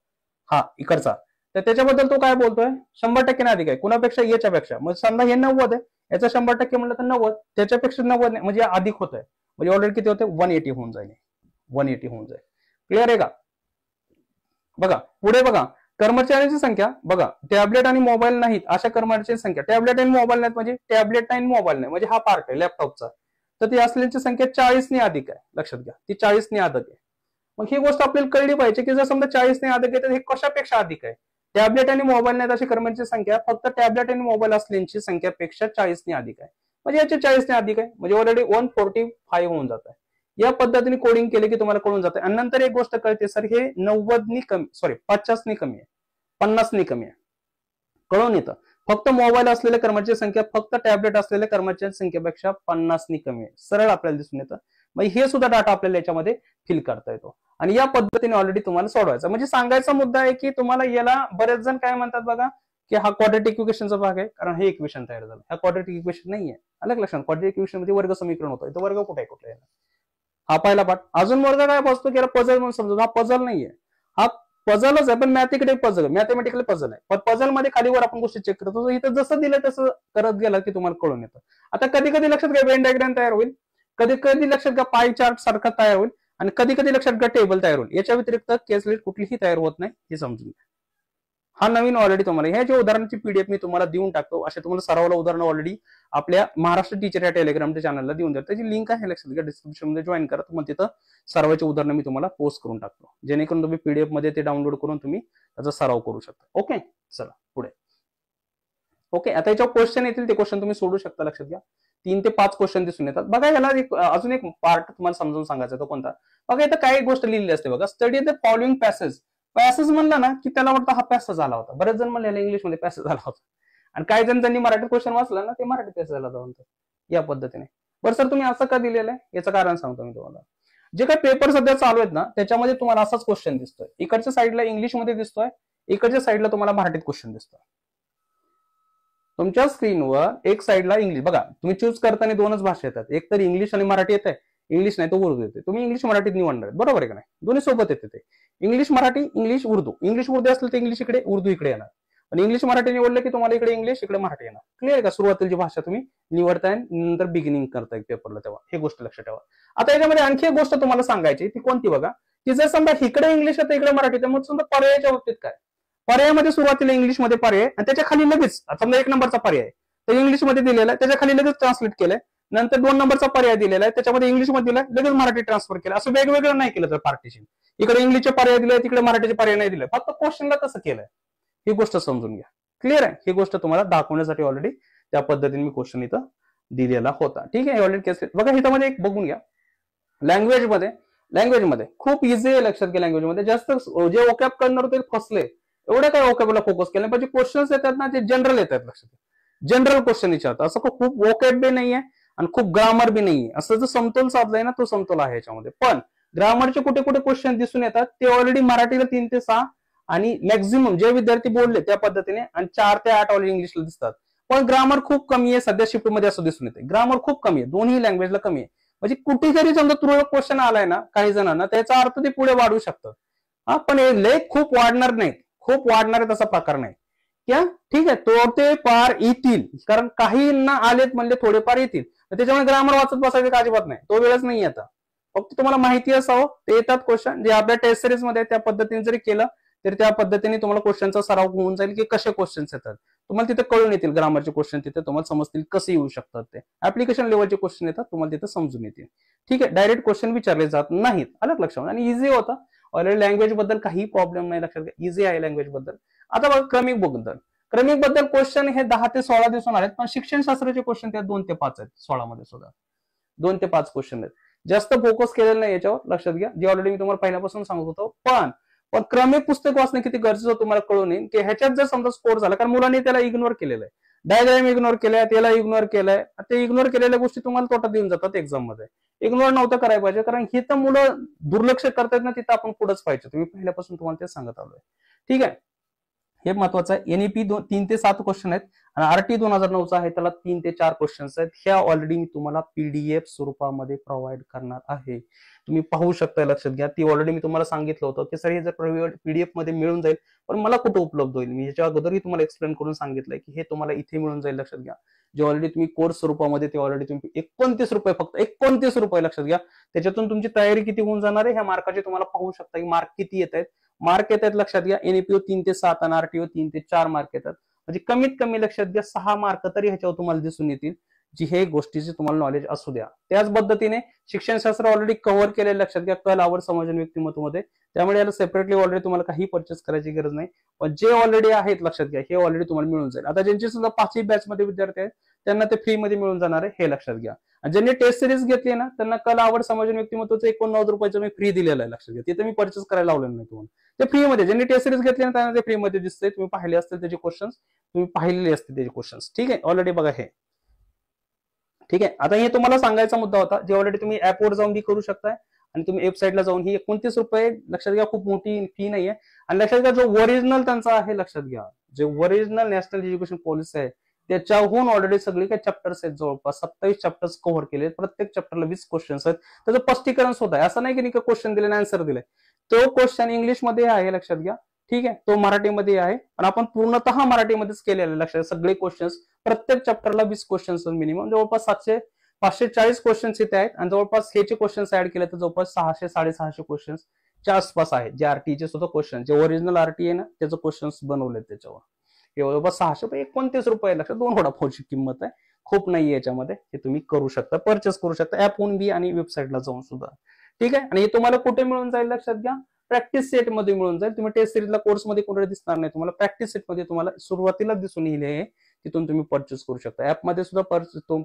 हा इकडचा, तर त्याच्याबद्दल तो काय बोलतोय, 100% अधिक आहे कुणापेक्षा, याच्यापेक्षा. मग समजा हे 90 आहे, याचा 100% म्हणलं तर 90, त्याच्यापेक्षा 90 नाही म्हणजे अधिक होत आहे, म्हणजे ऑलरेडी किती होते 180 होऊन जाईल, 180 होऊन जाईल. क्लिअर आहे का. बघा पुढे बघा, कर्मचाऱ्यांची संख्या बघा, टॅबलेट आणि मोबाईल नाहीत अशा कर्मचाऱ्यांची संख्या, टॅबलेट आणि मोबाईल नाहीत म्हणजे टॅबलेट नाही मोबाईल नाही, म्हणजे हा पार्ट आहे लॅपटॉपचा, तर ती असलेली संख्या 40ने अधिक आहे, लक्षात घ्या, ती 40ने अधिक आहे. मग ही गोष्ट आपल्याला कळली पाहिजे की जर समजा 40ने अधिक आहे तर हे कशापेक्षा अधिक आहे, टॅबलेट आणि मोबाईल नाहीत अशी कर्मचाऱ्यांची संख्या फक्त टॅबलेट आणि मोबाईल असलेली संख्यापेक्षा 40ने अधिक आहे, म्हणजे याचे 40ने अधिक आहे, म्हणजे ऑलरेडी 145 होऊन जात आहे. या पद्धतीने कोडिंग केले की तुम्हाला कळून जाते. आणि नंतर एक गोष्ट कळते सर, हे 90 कमी, सॉरी 50 कमी आहे, 50 कमी आहे, कळून येतं. फक्त मोबाईल असलेल्या कर्मचाऱ्यांची संख्या फक्त टॅबलेट असलेल्या कर्मचाऱ्यांच्या संख्येपेक्षा 50 कमी आहे, सरळ आपल्याला दिसून येतं. म्हणजे हे सुद्धा डाटा आपल्याला याच्यामध्ये फिल करता येतो. आणि या पद्धतीने ऑलरेडी तुम्हाला सोडवायचं. म्हणजे सांगायचा मुद्दा आहे की तुम्हाला याला बरेच जण काय म्हणतात बघा, की हा क्वाड्रेटिक इक्वेशनचा भाग आहे, कारण हे इक्वेशन तयार झालं, हा क्वाड्रेटिक इक्वेशन नाहीये. अलग लक्षात, क्वाड्रेटिक इक्वेशन मध्ये वर्ग समीकरण होतं, इथं वर्ग कुठे आहे, कुठे आहे, हा पहिला पाठ. अजून वर्ग काय बसतो की पझल म्हणून समजतो, हा पझल नाहीये, हा पझलच आहे पण मॅथमॅटिकल पझल आहे. पण पझल मध्ये खालीवर आपण गोष्टी चेक करतो, इथं जसं दिलं तसं करत गेला की तुम्हाला कळून येतं. आता कधी कधी लक्षात घ्या वेन डायग्राम तयार होईल, कधी कधी लक्षात घ्या पाय चार्ट सारखा तयार होईल, आणि कधी कधी लक्षात घ्या टेबल तयार होईल. याच्या व्यतिरिक्त केस लिस्ट कुठलीही तयार होत नाही, हे समजून घ्या. हा नवीन ऑलरेडी तुम्हाला ह्या जे उदाहरणाची पीडीएफ मी तुम्हाला देऊन टाकतो, असे तुम्हाला सरावाला उदाहरणं ऑलरेडी आपल्या महाराष्ट्र टीचर या टेलिग्रामच्या चॅनलला देऊन द्या. त्याची लिंक आहे लक्षात घ्या, डिस्क्रिप्शन मध्ये जॉईन करा. तुम्हाला तिथं सर्वांची उदाहरणं मी तुम्हाला पोस्ट करून टाकतो, जेणेकरून तुम्ही पीडीएफ मध्ये ते डाउनलोड करून तुम्ही त्याचा सराव करू शकता. ओके, चला पुढे. ओके, आता याच्यावर क्वेश्चन येतील, ते क्वेश्चन तुम्ही सोडू शकता. लक्षात घ्या 3 ते 5 क्वेश्चन दिसून येतात. बघा याला अजून एक पार्ट तुम्हाला समजून सांगायचा, तो कोणता? बघा इथं काही गोष्ट लिहिली असते बघा, study the following passage. Passage म्हणला ना की त्याला वाटतं हा पॅसेज आला होता. बरेच जण म्हणले इंग्लिशमध्ये पॅसेज आला होता, आणि काही जण त्यांनी मराठी क्वेश्चन वाचला ना ते मराठी पॅसेज आला होता या पद्धतीने. बरं सर तुम्ही असं का दिलेलं आहे, याचं कारण सांगतो मी तुम्हाला. जे काही पेपर सध्या चालू आहेत ना त्याच्यामध्ये तुम्हाला असाच क्वेश्चन दिसतोय. इकडच्या साईडला इंग्लिशमध्ये दिसतोय, इकडच्या साईडला तुम्हाला मराठीत क्वेश्चन दिसतोय. तुमच्या स्क्रीनवर एक साईडला इंग्लिश बघा, तुम्ही चूज करताना दोनच भाषा येतात, एक तर इंग्लिश आणि मराठी येते, इंग्लिश नाही तो उर्दू येते. तुम्ही इंग्लिश मराठीत निवडणार, बरोबर आहे का नाही? दोन्ही सोबत येते ते, English Marathi, English Urdu. English Urdu असलं तर इंग्लिश इकडे, उर्दू इकडे येणार. पण इंग्लिश मराठी निवडलं की तुम्हाला इकडे इंग्लिश, इकडे मराठी येणार. क्लिअर का? सुरुवातीची भाषा तुम्ही निवडताय, नंतर बिगिनिंग करताय पेपरला तेव्हा, हे गोष्ट लक्षात ठेवा. आता याच्यामध्ये आणखी एक गोष्ट तुम्हाला सांगायची, ती कोणती बघा, की जर समजा इकडे इंग्लिश आहे इकडे मराठी, तर मग समजा पर्यायाच्या बाबतीत काय? पर्यायामध्ये सुरुवातीला इंग्लिशमध्ये पर्याय आणि त्याच्या खाली लगेच समजा 1 नंबरचा पर्याय तर इंग्लिशमध्ये दिलेला आहे, त्याच्या खाली लगेच ट्रान्सलेट केलंय. नंतर 2 नंबरचा पर्याय दिलेला आहे, त्याच्यामध्ये इंग्लिशमध्ये दिलाय, लगेच मराठी ट्रान्सफर केलं. असं वेगवेगळं नाही केलं तर पार्टिशन, इकडे इंग्लिशचे पर्याय दिले, तिकडे मराठीचे पर्याय नाही दिले, फक्त क्वेश्चनला कसं केलंय ही गोष्ट समजून घ्या. क्लिअर आहे? ही गोष्ट तुम्हाला दाखवण्यासाठी ऑलरेडी त्या पद्धतीने मी क्वेश्चन इथं दिलेला होता. ठीक आहे, ऑलरेडी केस बघा ह्याच्यामध्ये एक बघून घ्या. लँग्वेजमध्ये खूप इझी आहे. लक्षात घ्या, लँग्वेजमध्ये जास्त जे ओकॅब करणार होते फसले, एवढं काय ओकॅबला फोकस केलं पाहिजे. क्वेश्चन्स येतात ना ते जनरल येतात. लक्षात घ्या, जनरल क्वेश्चन विचारतात, असं खूप ओकॅब बी नाहीये आणि खूप ग्रामर बी नाहीये. असं जो समतोल साधलाय ना तो समतोल आहे याच्यामध्ये. पण ग्रामरचे कुठे कुठे क्वेश्चन दिसून येतात ते ऑलरेडी मराठीला 3 ते 6 आणि मॅक्झिमम जे विद्यार्थी बोलले त्या पद्धतीने, आणि 4 ते 8 ऑलरेडी इंग्लिशला दिसतात. पण ग्रामर खूप कमी आहे सध्या शिफ्टमध्ये, असं दिसून येते. ग्रामर खूप कमी आहे, दोन्ही लँग्वेजला कमी आहे. म्हणजे कुठे जरी समजा तुरळक क्वेश्चन आलाय ना काही जणांना, त्याचा अर्थ ते पुढे वाढू शकतं. हा, पण हे लय खूप वाढणार नाही, खूप वाढणार आहे तसा प्रकार नाही. क्या ठीक आहे, तोडते पार येतील, कारण काहींना आलेत म्हणले थोडेफार येतील, त्याच्यामुळे ग्रामर वाचत बसायचं का अजिबात नाही, तो वेळच नाही आता. फक्त तुम्हाला माहिती असावं ते येतात क्वेश्चन, जे आपल्या टेस्ट सिरीज मध्ये त्या पद्धतीने जरी केलं तर त्या पद्धतीने तुम्हाला क्वेश्चनचा सराव होऊन जाईल की कसे क्वेश्चन्स येतात. तुम्हाला तिथे कळून येतील, ग्रामरचे क्वेश्चन तिथे तुम्हाला समजतील कसे येऊ शकतात. ते ऍप्लिकेशन लेवलचे क्वेश्चन येतात, तुम्हाला तिथे समजून येतील. ठीक आहे, डायरेक्ट क्वेश्चन विचारले जात नाहीत. अलग लक्षात, आणि इझी होता ऑलरेडी. लँग्वेज बद्दल काही प्रॉब्लेम नाही, लक्षात घ्या इझी आहे लँग्वेज बद्दल. आता बघा क्रमिक बद्दल क्वेश्चन हे 10 ते 16 दिसून आलेत, पण शिक्षणशास्त्राचे क्वेश्चन त्यात 2 ते 5 आहेत. 16 मध्ये सुद्धा 2 ते 5 क्वेश्चन आहेत. जास्त फोकस केलेलं नाही याच्यावर, लक्षात घ्या, जे ऑलरेडी मी तुम्हाला पहिल्यापासून सांगत होतो. पण क्रमिक पुस्तक वाचणं किती गरजेचं तुम्हाला कळून येईल की ह्याच्यात जर समजा स्कोर झाला, कारण मुलांनी त्याला इग्नोर केलेलं आहे, डायग्राम इग्नोर केलाय, त्याला इग्नोर केलाय, ते इग्नोर केलेल्या गोष्टी तुम्हाला तोटा देऊन जातात एक्झाम मध्ये. इग्नोर नव्हतं करायला पाहिजे, कारण ही तर मुलं दुर्लक्ष करतायत ना, तिथं आपण पुढेच पाहिजे. तुम्ही पहिल्यापासून तुम्हाला ते सांगत आलोय. ठीक आहे, हे महत्वाचं आहे. एनईपी 3 ते 7 क्वेश्चन आहेत आणि आरटी 2009चा आहे, त्याला 3 ते 4 क्वेश्चन्स आहेत. ह्या ऑलरेडी मी तुम्हाला पीडीएफ स्वरूपामध्ये प्रोव्हाइड करणार आहे, तुम्ही पाहू शकता. लक्षात घ्या, ती ऑलरेडी मी तुम्हाला सांगितलं होतं की सर हे जर पीडीएफ मध्ये मिळून जाईल, पण मला कुठं उपलब्ध होईल. मी ह्याच्या अगोदरही तुम्हाला एक्सप्लेन करून सांगितलंय की हे तुम्हाला इथे मिळून जाईल. लक्षात घ्या, जे ऑलरेडी तुम्ही कोर्स स्वरूपामध्ये ते ऑलरेडी तुम्ही 29 रुपये, फक्त 29 रुपये, लक्षात घ्या, त्याच्यातून तुमची तयारी किती होऊन जाणार आहे. ह्या मार्काचे तुम्हाला पाहू शकता की मार्क किती येत आहेत. मार्क येत आहेत, लक्षात घ्या, एनईपीओ 3 ते 7 आणि आरटीओ 3 ते 4 मार्क येतात. म्हणजे कमीत कमी लक्षात घ्या 6 मार्क तरी ह्याच्यावर तुम्हाला दिसून येतील, जी हे गोष्टीचे तुम्हाला नॉलेज असू द्या. त्याच पद्धतीने शिक्षणशास्त्र ऑलरेडी कव्हर केलेलं, लक्षात घ्या, कल, आवड, समजन, व्यक्तिमत्वमध्ये. त्यामुळे याला सेपरेटली ऑलरेडी तुम्हाला काही परचेस करायची गरज नाही. पण जे ऑलरेडी आहेत, लक्षात घ्या, हे ऑलरेडी तुम्हाला मिळून जाईल. आता ज्यांची सुद्धा 5वी बॅच मध्ये विद्यार्थी आहेत त्यांना ते फ्री मध्ये मिळून जाणार आहे, हे लक्षात घ्या. आणि ज्यांनी टेस्ट सिरीज घेतली ना त्यांना कल, आवड, समजन, व्यक्तिमत्वाचं 89 रुपयाचं मी फ्री दिलेलं आहे. लक्षात घ्या, तिथे मी परचेस करायला लावलेलं नाही तुम्हाला, ते फ्री मध्ये. ज्यांनी टेस्ट सिरीज घेतली ना त्यांना ते फ्री मध्ये दिसते. तुम्ही पाहिले असतील त्याचे क्वेश्चन्स, तुम्ही पाहिलेले असतील त्याचे क्वेश्चन्स. ठीक आहे, ऑलरेडी बघा हे. ठीक आहे, आता हे तुम्हाला सांगायचा मुद्दा होता, जे ऑलरेडी तुम्ही ऍपवर जाऊन बी करू शकताय आणि तुम्ही वेबसाईटला जाऊन. ही 29 रुपये, लक्षात घ्या, खूप मोठी फी नाहीये. आणि लक्षात घ्या, जो ओरिजिनल त्यांचा आहे, लक्षात घ्या, जे ओरिजिनल नॅशनल एज्युकेशन पॉलिसी आहे त्याच्याहून ऑलरेडी सगळे काही चॅप्टर्स आहेत, जवळपास 27 चॅप्टर्स कव्हर केले. प्रत्येक चॅप्टरला 20 क्वेश्चन्स आहेत. त्याचं स्पष्टीकरण होत आहे, असं नाही की क्वेश्चन दिले आणि आन्सर दिले. तो क्वेश्चन इंग्लिशमध्ये आहे, लक्षात घ्या. ठीक आहे, तो मराठीमध्ये आहे आणि आपण पूर्णतः मराठीमध्येच केलेले. लक्षात, सगळे क्वेश्चन्स प्रत्येक चॅप्टरला 20 क्वेश्चन्स मिनिमम, जवळपास 540 क्वेश्चन्स इथे आहेत. आणि जवळपास ह्याचे क्वेश्चन्स ऍड केले तर जवळपास 600-650 क्वेश्चन्स आसपास आहे. जे आरटीचे सुद्धा क्वेश्चन, जे ओरिजिनल आरटी आहे ना त्याचं क्वेश्चन्स बनवले त्याच्यावर. जवळपास 629 रुपये लक्षात 2 वडापावची किंमत आहे. खूप नाही याच्यामध्ये. हे तुम्ही करू शकता, परचेस करू शकता ऍपहून बी आणि वेबसाईटला जाऊन सुद्धा. ठीक आहे. आणि हे तुम्हाला कुठे मिळून जाईल लक्षात घ्या, प्रॅक्टिस सेट मध्ये मिळून जाईल. तुम्ही टेस्ट सिरीजला कोर्समध्ये कोणाला दिसणार नाही, तुम्हाला प्रॅक्टिस सेट मध्ये तुम्हाला सुरुवातीला दिसून येईल. हे तिथून तुम्ही परचेस करू शकता. ऍपमध्ये सुद्धा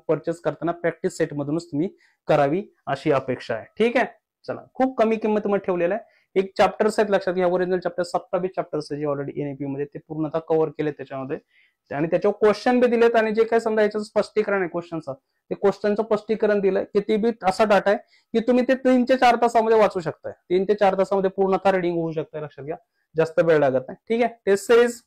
परचेस करताना प्रॅक्टिस सेट मधूनच तुम्ही करावी अशी अपेक्षा आहे. ठीक आहे. चला, खूप कमी किंमतीमध्ये ठेवलेलं आहे. एक चॅप्टर्स आहेत लक्षात घ्या, ओरिजिनल चॅप्टर 27 चॅप्टर्स जे ऑलरेडी एनईपी मध्ये ते पूर्णतः कव्हर केले त्याच्यामध्ये. आणि त्याच्यावर क्वेश्चन बी दिलेत आणि जे काही समजा याचं स्पष्टीकरण आहे क्वेश्चनचं, ते क्वेश्चनचं स्पष्टीकरण दिलंय की ते बी असा डाटा आहे की तुम्ही ते 3 ते 4 तासामध्ये वाचू शकताय. 3 ते 4 तासामध्ये पूर्णतः रिडिंग होऊ शकते. लक्षात घ्या, जास्त वेळ लागत नाही. ठीक आहे. टेस्ट सिरीज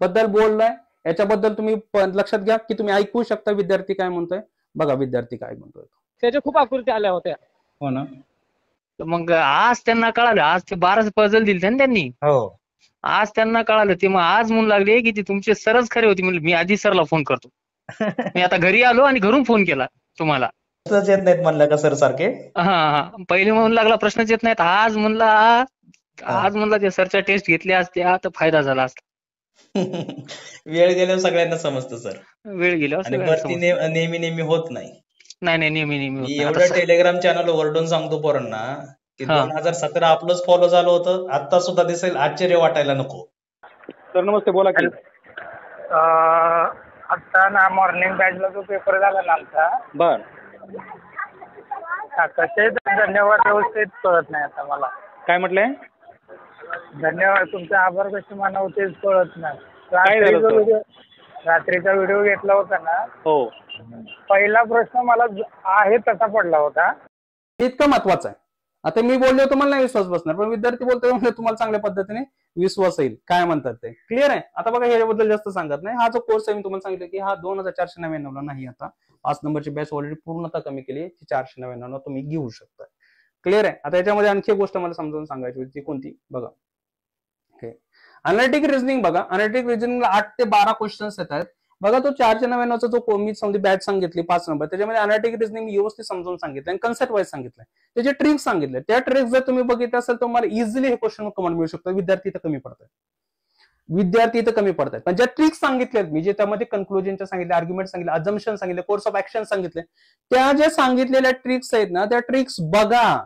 बद्दल बोललाय, याच्याबद्दल तुम्ही लक्षात घ्या की तुम्ही ऐकू शकता विद्यार्थी काय म्हणतोय. बघा विद्यार्थी काय म्हणतोय. त्याच्या खूप आकृती आल्या होत्या. हो ना. मग आज त्यांना कळालं, आज ते 12 पझल दिले ना त्यांनी. हो. आज त्यांना कळालं. ते मग आज म्हणू लागले की ते तुमचे सरच खरे होते. म्हणजे मी आधी सरला फोन करतो. मी आता घरी आलो आणि घरून फोन केला तुम्हाला. प्रश्नच येत नाहीत म्हणलं का सर सारखे? हा, पहिले म्हणून लागला प्रश्नच येत नाहीत. आज म्हणला ते सरच्या टेस्ट घेतल्या असत्या तर फायदा झाला असता. वेळ गेल्यावर सगळ्यांना समजतं सर. वेळ गेल्यावर आणि सगळ्यांना भरती समजतं. नेहमी होत नाही. नाही नेहमी होत मी नाही. एवढं आता टेलिग्राम चॅनल ओरडून सांगतो पोरांना की हा. 2017 आपलंच फॉलो झालं होतं, आता सुद्धा दिसेल, आश्चर्य वाटायला नको. सर नमस्ते, बोला की. आता ना मॉर्निंग बॅचला जो पेपर झाला ना आमचा, बर, कसे धन्यवाद व्यवस्थित कळत नाही आता मला. काय म्हटलंय? धन्यवाद, तुमचे आभार कसे मानावं तेच कळत नाही. काय झालं होतं? रात्रीचा व्हिडिओ घेतला होता ना, हो, पहिला प्रश्न मला आहे तसा पडला होता. इतकं महत्वाचं आहे. आता मी बोललो तुम्हाला नाही विश्वास बसणार, पण विद्यार्थी बोलतोय म्हणजे तुम्हाला चांगल्या पद्धतीने विश्वास येईल. काय म्हणतात ते क्लिअर आहे. आता बघा, ह्याच्याबद्दल जास्त सांगत नाही. हा जो कोर्स आहे मी तुम्हाला सांगितलं की हा 2499 ला नाही, आता 5 नंबरची बॅच ऑलरेडी पूर्णतः कमी केली. 499 तुम्ही घेऊ शकता. क्लिअर आहे. आता याच्यामध्ये आणखी एक गोष्ट मला समजावून सांगायची होती, कोणती बघा. अनालिटिक रिझनिंग बघा, अनालिटिक रिझनिंगला 8 ते 12 क्वेश्चन्स येतात. बघा, तो 499चा जो मी समजा बॅच सांगितली 5 नंबर, त्याच्यामध्ये अनालिटिक रिझनिंग व्यवस्थित समजावून सांगितलं आणि कन्सेप्ट वाईज सांगितलंय. त्याचे ट्रिक्स सांगितले. त्या ट्रिक्स जर तुम्ही बघितलं असेल तर तुम्हाला इझिली हे क्वेश्चन कमेंट मिळू शकतो. विद्यार्थी इथं कमी पडतात. पण ज्या ट्रिक्स सांगितल्यात मी, जे त्यामध्ये कन्क्लुजनच्या सांगितले, आर्ग्युमेंट सांगितले, अजम्पशन सांगितले, कोर्स ऑफ ऍक्शन सांगितले, त्या ज्या सांगितलेल्या ट्रिक्स आहेत ना, त्या ट्रिक्स बघा.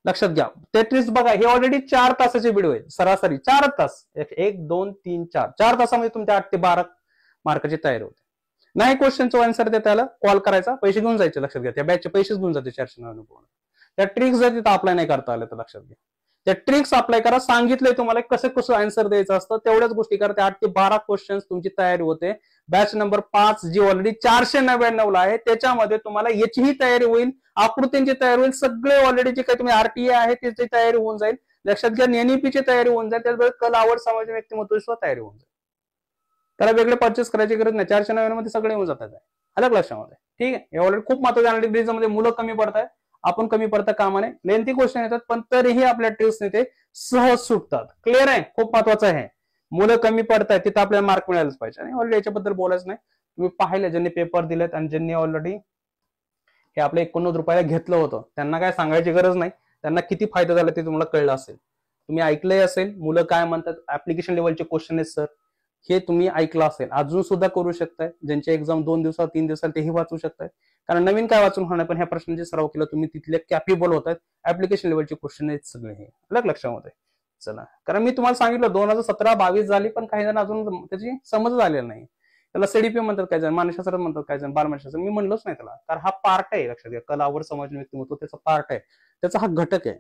लक्षात घ्या, ते ट्रिक्स बघा. हे ऑलरेडी 4 तासाचे व्हिडिओ आहे. सरासरी 4 तास, 1 2 3 4 तासामध्ये तुमच्या 8 ते 12 मार्काची तयारी होते. नाही क्वेश्चनचं आन्सर देता त्याला कॉल करायचा, पैसे घेऊन जायचे. लक्षात घ्या, त्या बॅचचे पैसेच घेऊन जाते 499. त्या ट्रिक्स जर तिथं अप्लाय नाही करता आल्या तर लक्षात घ्या, त्या ट्रिक्स अप्लाय करा. सांगितलंय तुम्हाला कसं आन्सर द्यायचं असतं, तेवढ्याच गोष्टी करा. त्या 8 ते 12 क्वेश्चन्स तुमची तयारी होते. बॅच नंबर 5 जी ऑलरेडी 499 ला आहे, त्याच्यामध्ये तुम्हाला याचीही तयारी होईल, आकृतींची तयारी होईल, सगळे ऑलरेडी जे काही तुम्ही आरटीए आहे त्याची तयारी होऊन जाईल. लक्षात घ्या, एनईपीची तयारी होऊन जाईल. त्याचबरोबर कल, आवड, समाज, व्यक्तिमत्व तयारी होऊन जाईल. त्याला वेगळे परचेस करायची गरज नाही. 499 मध्ये सगळे येऊन जातात. अलग लक्षामध्ये. ठीक आहे. हे ऑलरेडी खूप महत्वाचं. अनालिटिक रिझनिंग मध्ये मुलं कमी पडतात, आपण कमी पडता कामाने. लेंथी क्वेश्चन येतात, पण तरीही आपल्या ट्रिक्सने ते सहज सुटतात. क्लिअर आहे. खूप महत्वाचं आहे. मुलं कमी पडतात तिथं आपल्याला मार्क मिळायलाच पाहिजे. आणि ऑलरेडी याच्याबद्दल बोलायचं नाही. तुम्ही पाहिलं, ज्यांनी पेपर दिलेत आणि ज्यांनी ऑलरेडी हे आपल्या 89 रुपयाला घेतलं होतं, त्यांना काय सांगायची गरज नाही. त्यांना किती फायदा झाला ते तुम्हाला कळलं असेल. तुम्ही ऐकलंय असेल, मुलं काय म्हणतात, ऍप्लिकेशन लेवलचे क्वेश्चन आहेत सर, हे तुम्ही ऐकलं असेल. अजून सुद्धा करू शकताय. ज्यांचे एक्झाम 2 दिवसात 3 दिवसात तेही वाचू शकताय. कारण नवीन काय वाचून होणार, पण ह्या प्रश्नांचे सराव केला तुम्ही, तिथले कॅपेबल होत आहेत. ऍप्लिकेशन लेवलचे क्वेश्चन आहेत सगळे हे. अलग लक्षामध्ये. चला, कारण मी तुम्हाला सांगितलं 2017-22 झाली, पण काही जण अजून त्याची समज झालेली नाही. त्याला सीडीपी म्हणतात, काही जण मानसशास्त्र म्हणतात, काही जण बालमानसशास्त्र. मी म्हणलोच नाही त्याला, कारण हा पार्ट आहे. लक्षात घ्या, कला, आवड, समाज, व्यक्तिमत्व त्याचा पार्ट आहे, त्याचा हा घटक आहे.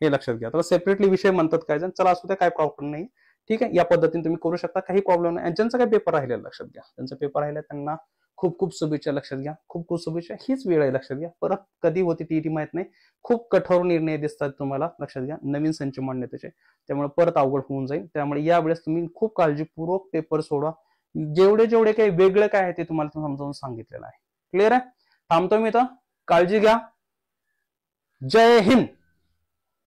हे लक्षात घ्या. त्याला सेपरेटली विषय म्हणतात काही जण. चला, असू द्या, काय प्रॉब्लेम नाही. ठीक आहे. या पद्धतीने तुम्ही करू शकता, काही प्रॉब्लेम नाही. ज्यांचा काही पेपर राहिलेला लक्षात घ्या, ज्यांचा पेपर राहिला त्यांना खूप खूप शुभेच्छा. लक्षात घ्या, खूप खूप शुभेच्छा. हीच वेळ आहे. लक्षात घ्या, परत कधी होती टीटी माहित नाही. खूप कठोर निर्णय दिसतात तुम्हाला. लक्षात घ्या, नवीन संच मांडण्याचे, त्यामुळे परत अवघड होऊन जाईल. त्यामुळे यावेळेस तुम्ही खूप काळजीपूर्वक पेपर सोडवा. जेवढे काही वेगळं काय आहे ते तुम्हाला समजावून सांगितलेलं आहे. क्लिअर आहे. थांबतो मी तर. काळजी घ्या. जय हिंद.